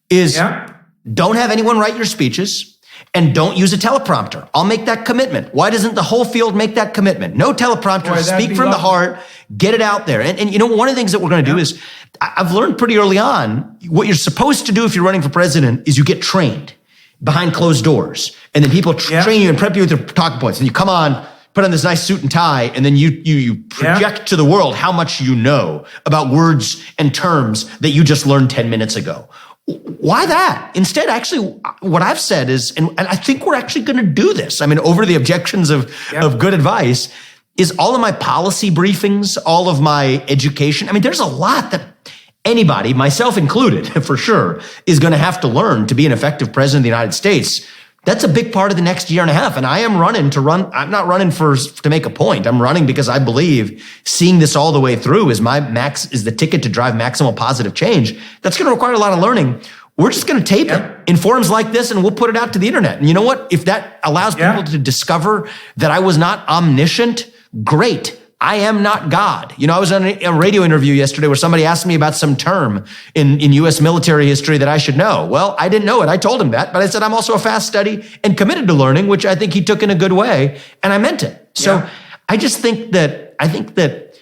is don't have anyone write your speeches and don't use a teleprompter. I'll make that commitment. Why doesn't the whole field make that commitment? No teleprompter, speak from the heart, get it out there. And one of the things that we're going to do is, I've learned pretty early on, what you're supposed to do if you're running for president is you get trained behind closed doors. And then people train you and prep you with their talking points. And you come on, put on this nice suit and tie, and then you project to the world how much you know about words and terms that you just learned 10 minutes ago. Why that? Instead, actually, what I've said is, and I think we're actually going to do this, over the objections of good advice, is all of my policy briefings, all of my education. There's a lot that anybody, myself included, for sure, is going to have to learn to be an effective president of the United States. That's a big part of the next year and a half. And I am I'm not running to make a point. I'm running because I believe seeing this all the way through is the ticket to drive maximal positive change. That's going to require a lot of learning. We're just going to tape it in forums like this, and we'll put it out to the internet. And you know what? If that allows people to discover that I was not omniscient, great. I am not God. I was on a radio interview yesterday where somebody asked me about some term in U.S. military history that I should know. Well, I didn't know it. I told him that, but I said I'm also a fast study and committed to learning, which I think he took in a good way, and I meant it. So I just think that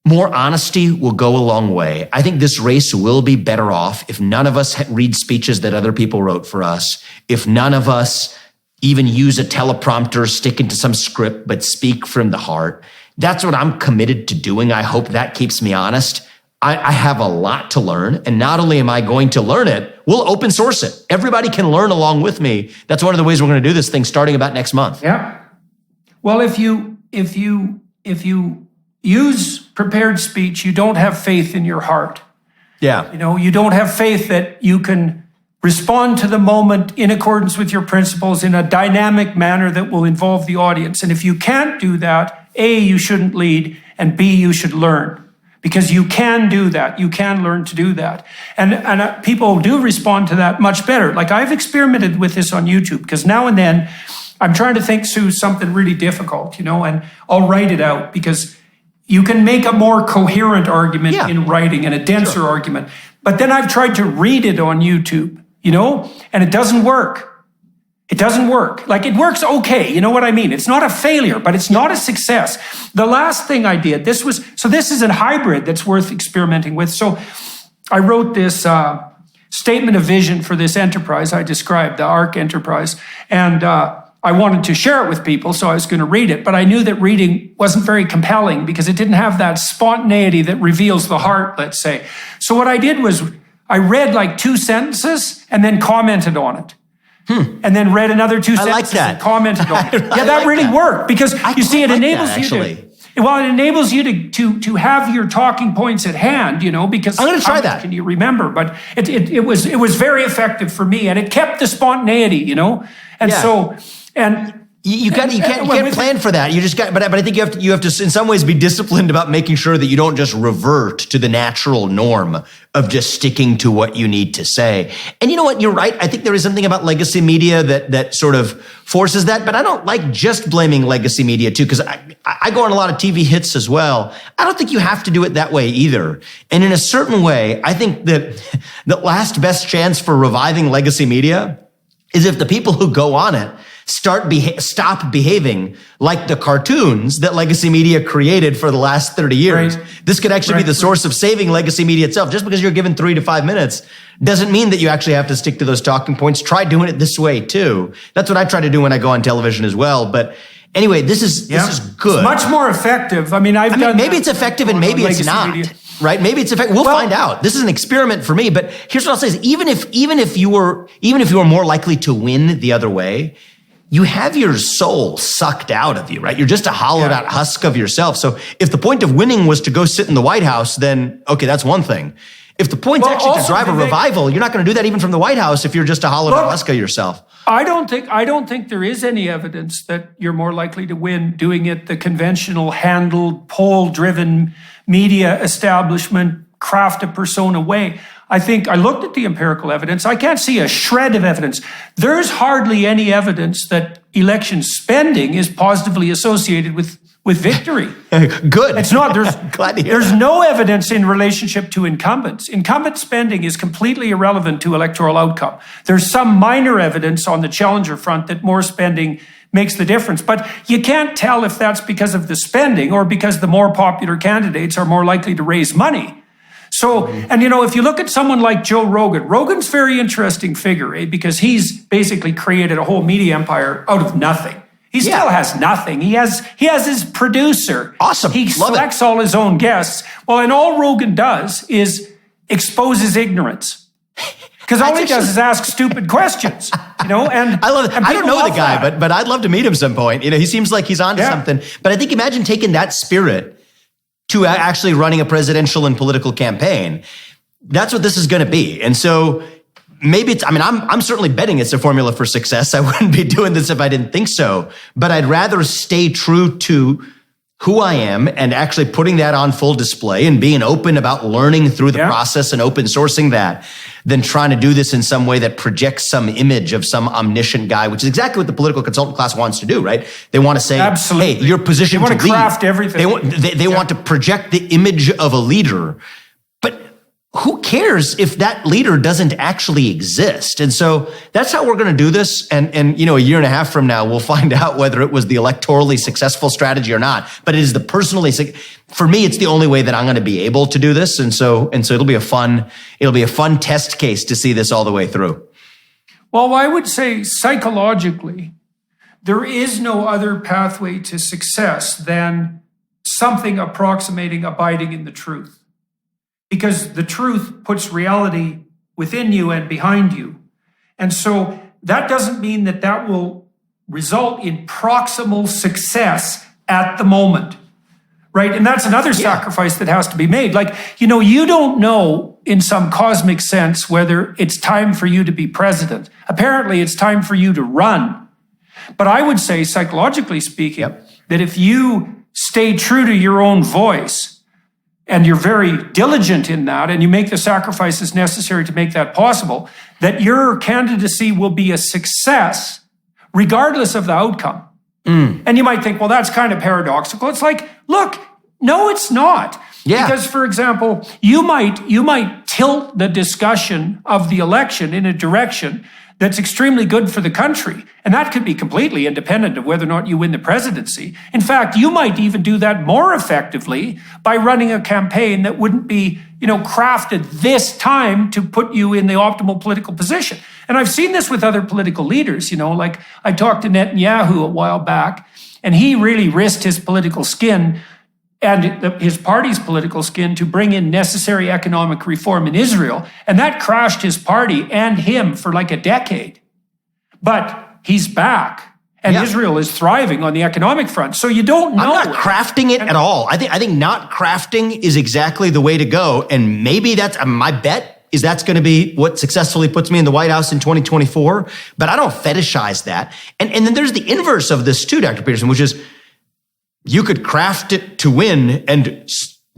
more honesty will go a long way. I think this race will be better off if none of us read speeches that other people wrote for us, if none of us even use a teleprompter, stick into some script, but speak from the heart. That's what I'm committed to doing. I hope that keeps me honest. I have a lot to learn. And not only am I going to learn it, we'll open source it. Everybody can learn along with me. That's one of the ways we're going to do this thing starting about next month.
Yeah. Well, if you use prepared speech, you don't have faith in your heart.
Yeah.
You don't have faith that you can respond to the moment in accordance with your principles in a dynamic manner that will involve the audience. And if you can't do that, A, you shouldn't lead, and B, you should learn. Because you can do that. You can learn to do that. And people do respond to that much better. Like, I've experimented with this on YouTube, because now and then I'm trying to think through something really difficult, and I'll write it out, because you can make a more coherent argument in writing and a denser argument. But then I've tried to read it on YouTube, and it doesn't work. It doesn't work. Like, it works okay. You know what I mean? It's not a failure, but it's not a success. The last thing I did, this is a hybrid that's worth experimenting with. So I wrote this statement of vision for this enterprise I described, the ARC enterprise. And I wanted to share it with people, so I was going to read it. But I knew that reading wasn't very compelling because it didn't have that spontaneity that reveals the heart, let's say. So what I did was I read like 2 sentences and then commented on it. And then read another 2 sentences and commented on it. Yeah, that really worked because you see, it enables you to. Well, it enables you to have your talking points at hand, because
I'm going to try that.
Can you remember? But it was very effective for me, and it kept the spontaneity, And so, and
you can't plan for that. You just got, but I think you have to in some ways be disciplined about making sure that you don't just revert to the natural norm of just sticking to what you need to say. And you know what? You're right. I think there is something about legacy media that sort of forces that, but I don't like just blaming legacy media too, because I go on a lot of TV hits as well. I don't think you have to do it that way either. And in a certain way, I think that the last best chance for reviving legacy media is if the people who go on it stop behaving like the cartoons that legacy media created for the last 30 years.
Right.
This could actually be the source of saving legacy media itself. Just because you're given 3 to 5 minutes doesn't mean that you actually have to stick to those talking points. Try doing it this way too. That's what I try to do when I go on television as well. But anyway, this is good.
It's much more effective.
Maybe it's effective and maybe it's not. Media. Right? Maybe it's effective. We'll find out. This is an experiment for me. But here's what I'll say: is even if you were more likely to win the other way, you have your soul sucked out of you, right? You're just a hollowed out husk of yourself. So if the point of winning was to go sit in the White House, then okay, that's one thing. If the point's actually to drive a revival, you're not going to do that even from the White House if you're just a hollowed out husk of yourself.
I don't think there is any evidence that you're more likely to win doing it the conventional, handled, poll-driven media establishment, craft a persona way. I think I looked at the empirical evidence. I can't see a shred of evidence. There's hardly any evidence that election spending is positively associated with victory.
Good.
It's not.
Glad to hear
there's
that.
no evidence in relationship to incumbents. Incumbent spending is completely irrelevant to electoral outcome. There's some minor evidence on the challenger front that more spending makes the difference. But you can't tell if that's because of the spending or because the more popular candidates are more likely to raise money. So, and if you look at someone like Joe Rogan, Rogan's a very interesting figure, because he's basically created a whole media empire out of nothing. He still has nothing. He has his producer.
Awesome.
He selects all his own guests. Well, and all Rogan does is exposes ignorance. Because all he does is ask stupid questions, And
I love it. I don't know the guy, but I'd love to meet him some point. He seems like he's onto something. But I think imagine taking that spirit to actually running a presidential and political campaign. That's what this is going to be. And so maybe I'm certainly betting it's a formula for success. I wouldn't be doing this if I didn't think so, but I'd rather stay true to who I am and actually putting that on full display and being open about learning through the process and open sourcing that than trying to do this in some way that projects some image of some omniscient guy, which is exactly what the political consultant class wants to do, right? They want to say,
absolutely,
hey, your position
to lead. They want to craft everything.
They want to project the image of a leader. But who cares if that leader doesn't actually exist? And so that's how we're going to do this. And a year and a half from now, we'll find out whether it was the electorally successful strategy or not. But it is for me, it's the only way that I'm going to be able to do this. And so it'll be a fun test case to see this all the way through.
Well, I would say psychologically, there is no other pathway to success than something approximating abiding in the truth. Because the truth puts reality within you and behind you. And so that doesn't mean that will result in proximal success at the moment, right? And that's another sacrifice that has to be made. Like, you don't know in some cosmic sense whether it's time for you to be president. Apparently, it's time for you to run. But I would say, psychologically speaking, that if you stay true to your own voice, and you're very diligent in that, and you make the sacrifices necessary to make that possible, that your candidacy will be a success regardless of the outcome. And you might think, well, that's kind of paradoxical. It's like, look, no, it's not.
Yeah.
Because, for example, you might tilt the discussion of the election in a direction that's extremely good for the country. And that could be completely independent of whether or not you win the presidency. In fact, you might even do that more effectively by running a campaign that wouldn't be, crafted this time to put you in the optimal political position. And I've seen this with other political leaders, like I talked to Netanyahu a while back, and he really risked his political skin and his party's political skin to bring in necessary economic reform in Israel. And that crashed his party and him for like a decade. But he's back. And Israel is thriving on the economic front. So you don't know.
I'm not crafting it at all. I think not crafting is exactly the way to go. And maybe that's my bet is that's going to be what successfully puts me in the White House in 2024. But I don't fetishize that. And then there's the inverse of this too, Dr. Peterson, which is you could craft it to win and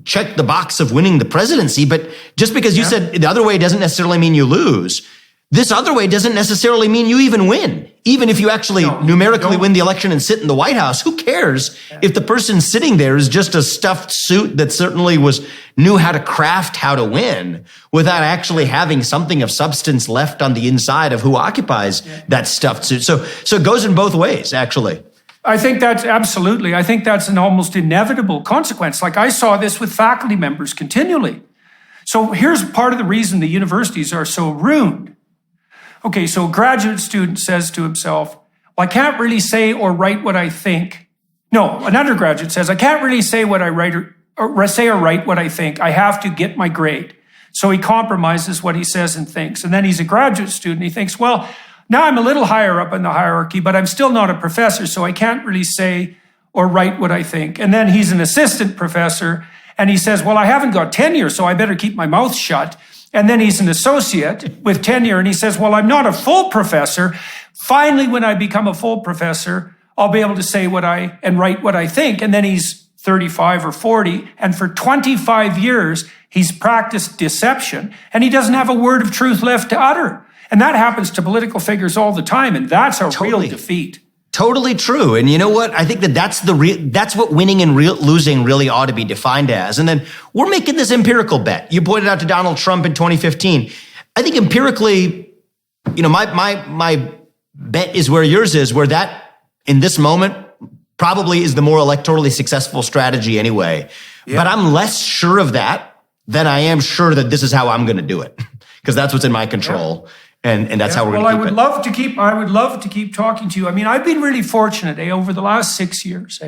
check the box of winning the presidency. But just because you said the other way doesn't necessarily mean you lose. This other way doesn't necessarily mean you even win. Even if you actually numerically win the election and sit in the White House, who cares if the person sitting there is just a stuffed suit that certainly knew how to craft how to win without actually having something of substance left on the inside of who occupies that stuffed suit. So it goes in both ways, actually.
I think that's an almost inevitable consequence. Like I saw this with faculty members continually. So here's part of the reason the universities are so ruined. Okay, so a graduate student says to himself, well, I can't really say or write what I think. No, an undergraduate says, I can't really say what I write or say or write what I think. I have to get my grade. So he compromises what he says and thinks. And then he's a graduate student. He thinks, well, now I'm a little higher up in the hierarchy, but I'm still not a professor, so I can't really say or write what I think. And then he's an assistant professor, and he says, well, I haven't got tenure, so I better keep my mouth shut. And then he's an associate with tenure, and he says, well, I'm not a full professor. Finally, when I become a full professor, I'll be able to say and write what I think. And then he's 35 or 40, and for 25 years, he's practiced deception, and he doesn't have a word of truth left to utter. And that happens to political figures all the time, and that's a real defeat.
Totally true. And you know what? I think that's what winning and losing really ought to be defined as. And then we're making this empirical bet. You pointed out to Donald Trump in 2015. I think empirically, my bet is where yours is, where that in this moment probably is the more electorally successful strategy anyway. Yeah. But I'm less sure of that than I am sure that this is how I'm going to do it, because that's what's in my control. Yeah. And that's how we're going to keep it.
I would love to keep talking to you. I mean, I've been really fortunate, over the last 6 years,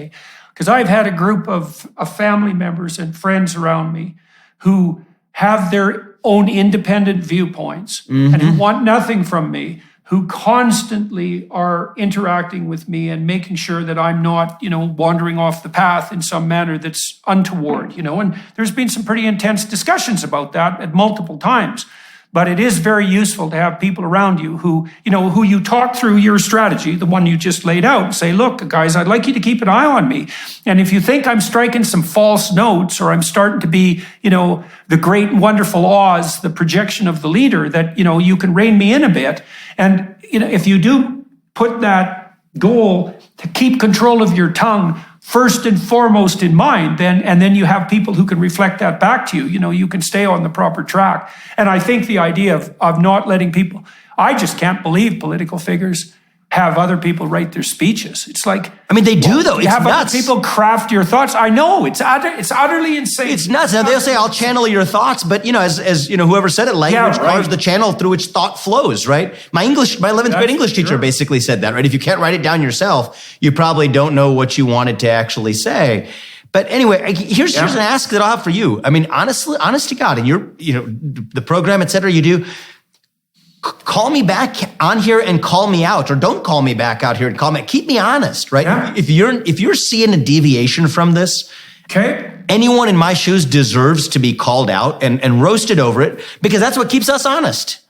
because I've had a group of family members and friends around me who have their own independent viewpoints and who want nothing from me, who constantly are interacting with me and making sure that I'm not, wandering off the path in some manner that's untoward, and there's been some pretty intense discussions about that at multiple times. But it is very useful to have people around you who you talk through your strategy, the one you just laid out, and say, look, guys, I'd like you to keep an eye on me. And if you think I'm striking some false notes or I'm starting to be, the great and wonderful Oz, the projection of the leader, that, you can rein me in a bit. And, if you do put that goal to keep control of your tongue first and foremost in mind, then you have people who can reflect that back to you. You can stay on the proper track. And I think the idea of not letting people, I just can't believe political figures have other people write their speeches. It's like,
they do though. It's
have
nuts.
Other people craft your thoughts. I know it's utterly insane.
It's nuts. Now they'll say, "I'll channel your thoughts," but as whoever said it, language carves the channel through which thought flows. Right? My 11th grade English teacher basically said that. Right? If you can't write it down yourself, you probably don't know what you wanted to actually say. But anyway, here's an ask that I'll have for you. Honestly, honest to God, and the program, et cetera, you do. Call me back on here and call me out, or don't call me back out here and call me. Keep me honest, right? Yeah. If you're seeing a deviation from this, anyone in my shoes deserves to be called out and roasted over it, because that's what keeps us honest.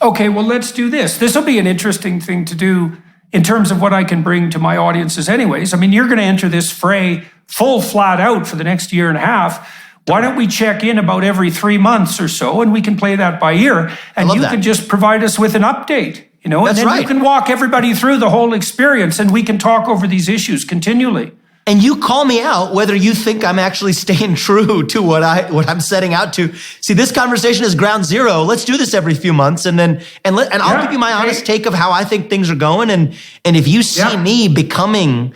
Okay, well, let's do this. This will be an interesting thing to do in terms of what I can bring to my audiences anyways. You're going to enter this fray full flat out for the next year and a half. Why don't we check in about every 3 months or so, and we can play that by ear, and you can just provide us with an update, and then you can walk everybody through the whole experience, and we can talk over these issues continually.
and you call me out whether you think I'm actually staying true to what I'm setting out to. See, this conversation is ground zero. Let's do this every few months, and I'll give you my honest take of how I think things are going. And if you see me becoming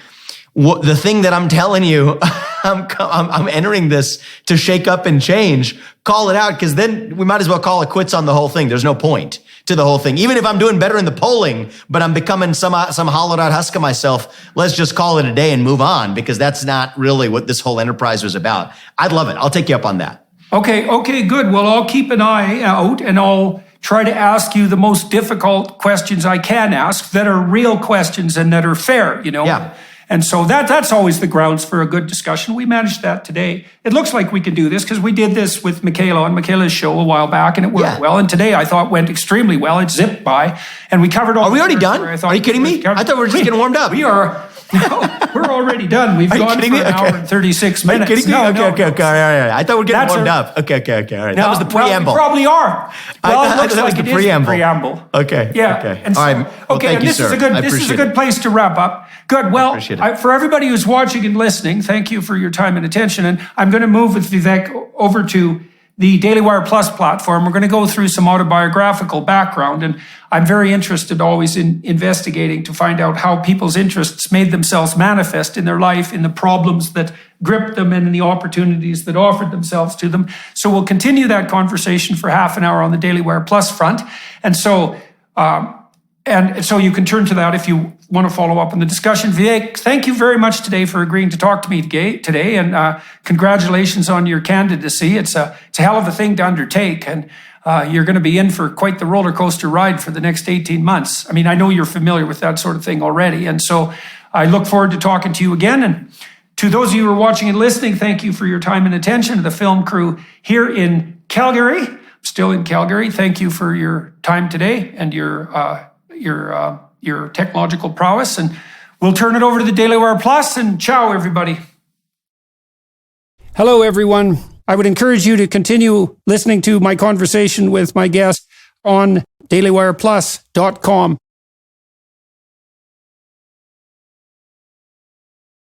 the thing that I'm telling you, I'm entering this to shake up and change, call it out, because then we might as well call it quits on the whole thing. There's no point to the whole thing. Even if I'm doing better in the polling, but I'm becoming some hollowed out husk of myself, let's just call it a day and move on, because that's not really what this whole enterprise was about. I'd love it. I'll take you up on that.
Okay, good. Well, I'll keep an eye out, and I'll try to ask you the most difficult questions I can ask that are real questions and that are fair,
Yeah.
And so that's always the grounds for a good discussion. We managed that today. It looks like we can do this because we did this with Michaela on Michaela's show a while back, and it worked well. And today I thought went extremely well. It zipped by, and we covered all.
Are we already done? Are you kidding me? I thought we were just getting warmed up.
We are. No, we're already done. We've gone for an hour and 36 minutes.
Are you kidding me? Okay. All right. I thought we were getting warmed up. Okay. All right. That was the preamble.
Well, we probably are. Well, it looks like it is the preamble.
Okay.
Yeah.
Okay.
And so,
all right. Well, thank you, sir.
This is a good place to wrap up. Good. Well, for everybody who's watching and listening, thank you for your time and attention. And I'm going to move with Vivek over to the Daily Wire Plus platform. We're going to go through some autobiographical background, and I'm very interested always in investigating to find out how people's interests made themselves manifest in their life, in the problems that gripped them, and in the opportunities that offered themselves to them. So we'll continue that conversation for half an hour on the Daily Wire Plus front. And so you can turn to that if you want to follow up on the discussion. Vivek, thank you very much today for agreeing to talk to me today, and congratulations on your candidacy. It's a hell of a thing to undertake, and you're going to be in for quite the roller coaster ride for the next 18 months. I mean, I know you're familiar with that sort of thing already, and so I look forward to talking to you again. And to those of you who are watching and listening, thank you for your time and attention. To the film crew here in Calgary, still in Calgary, thank you for your time today and your technological prowess, and we'll turn it over to the Daily Wire Plus, and ciao, everybody. Hello, everyone. I would encourage you to continue listening to my conversation with my guest on dailywireplus.com.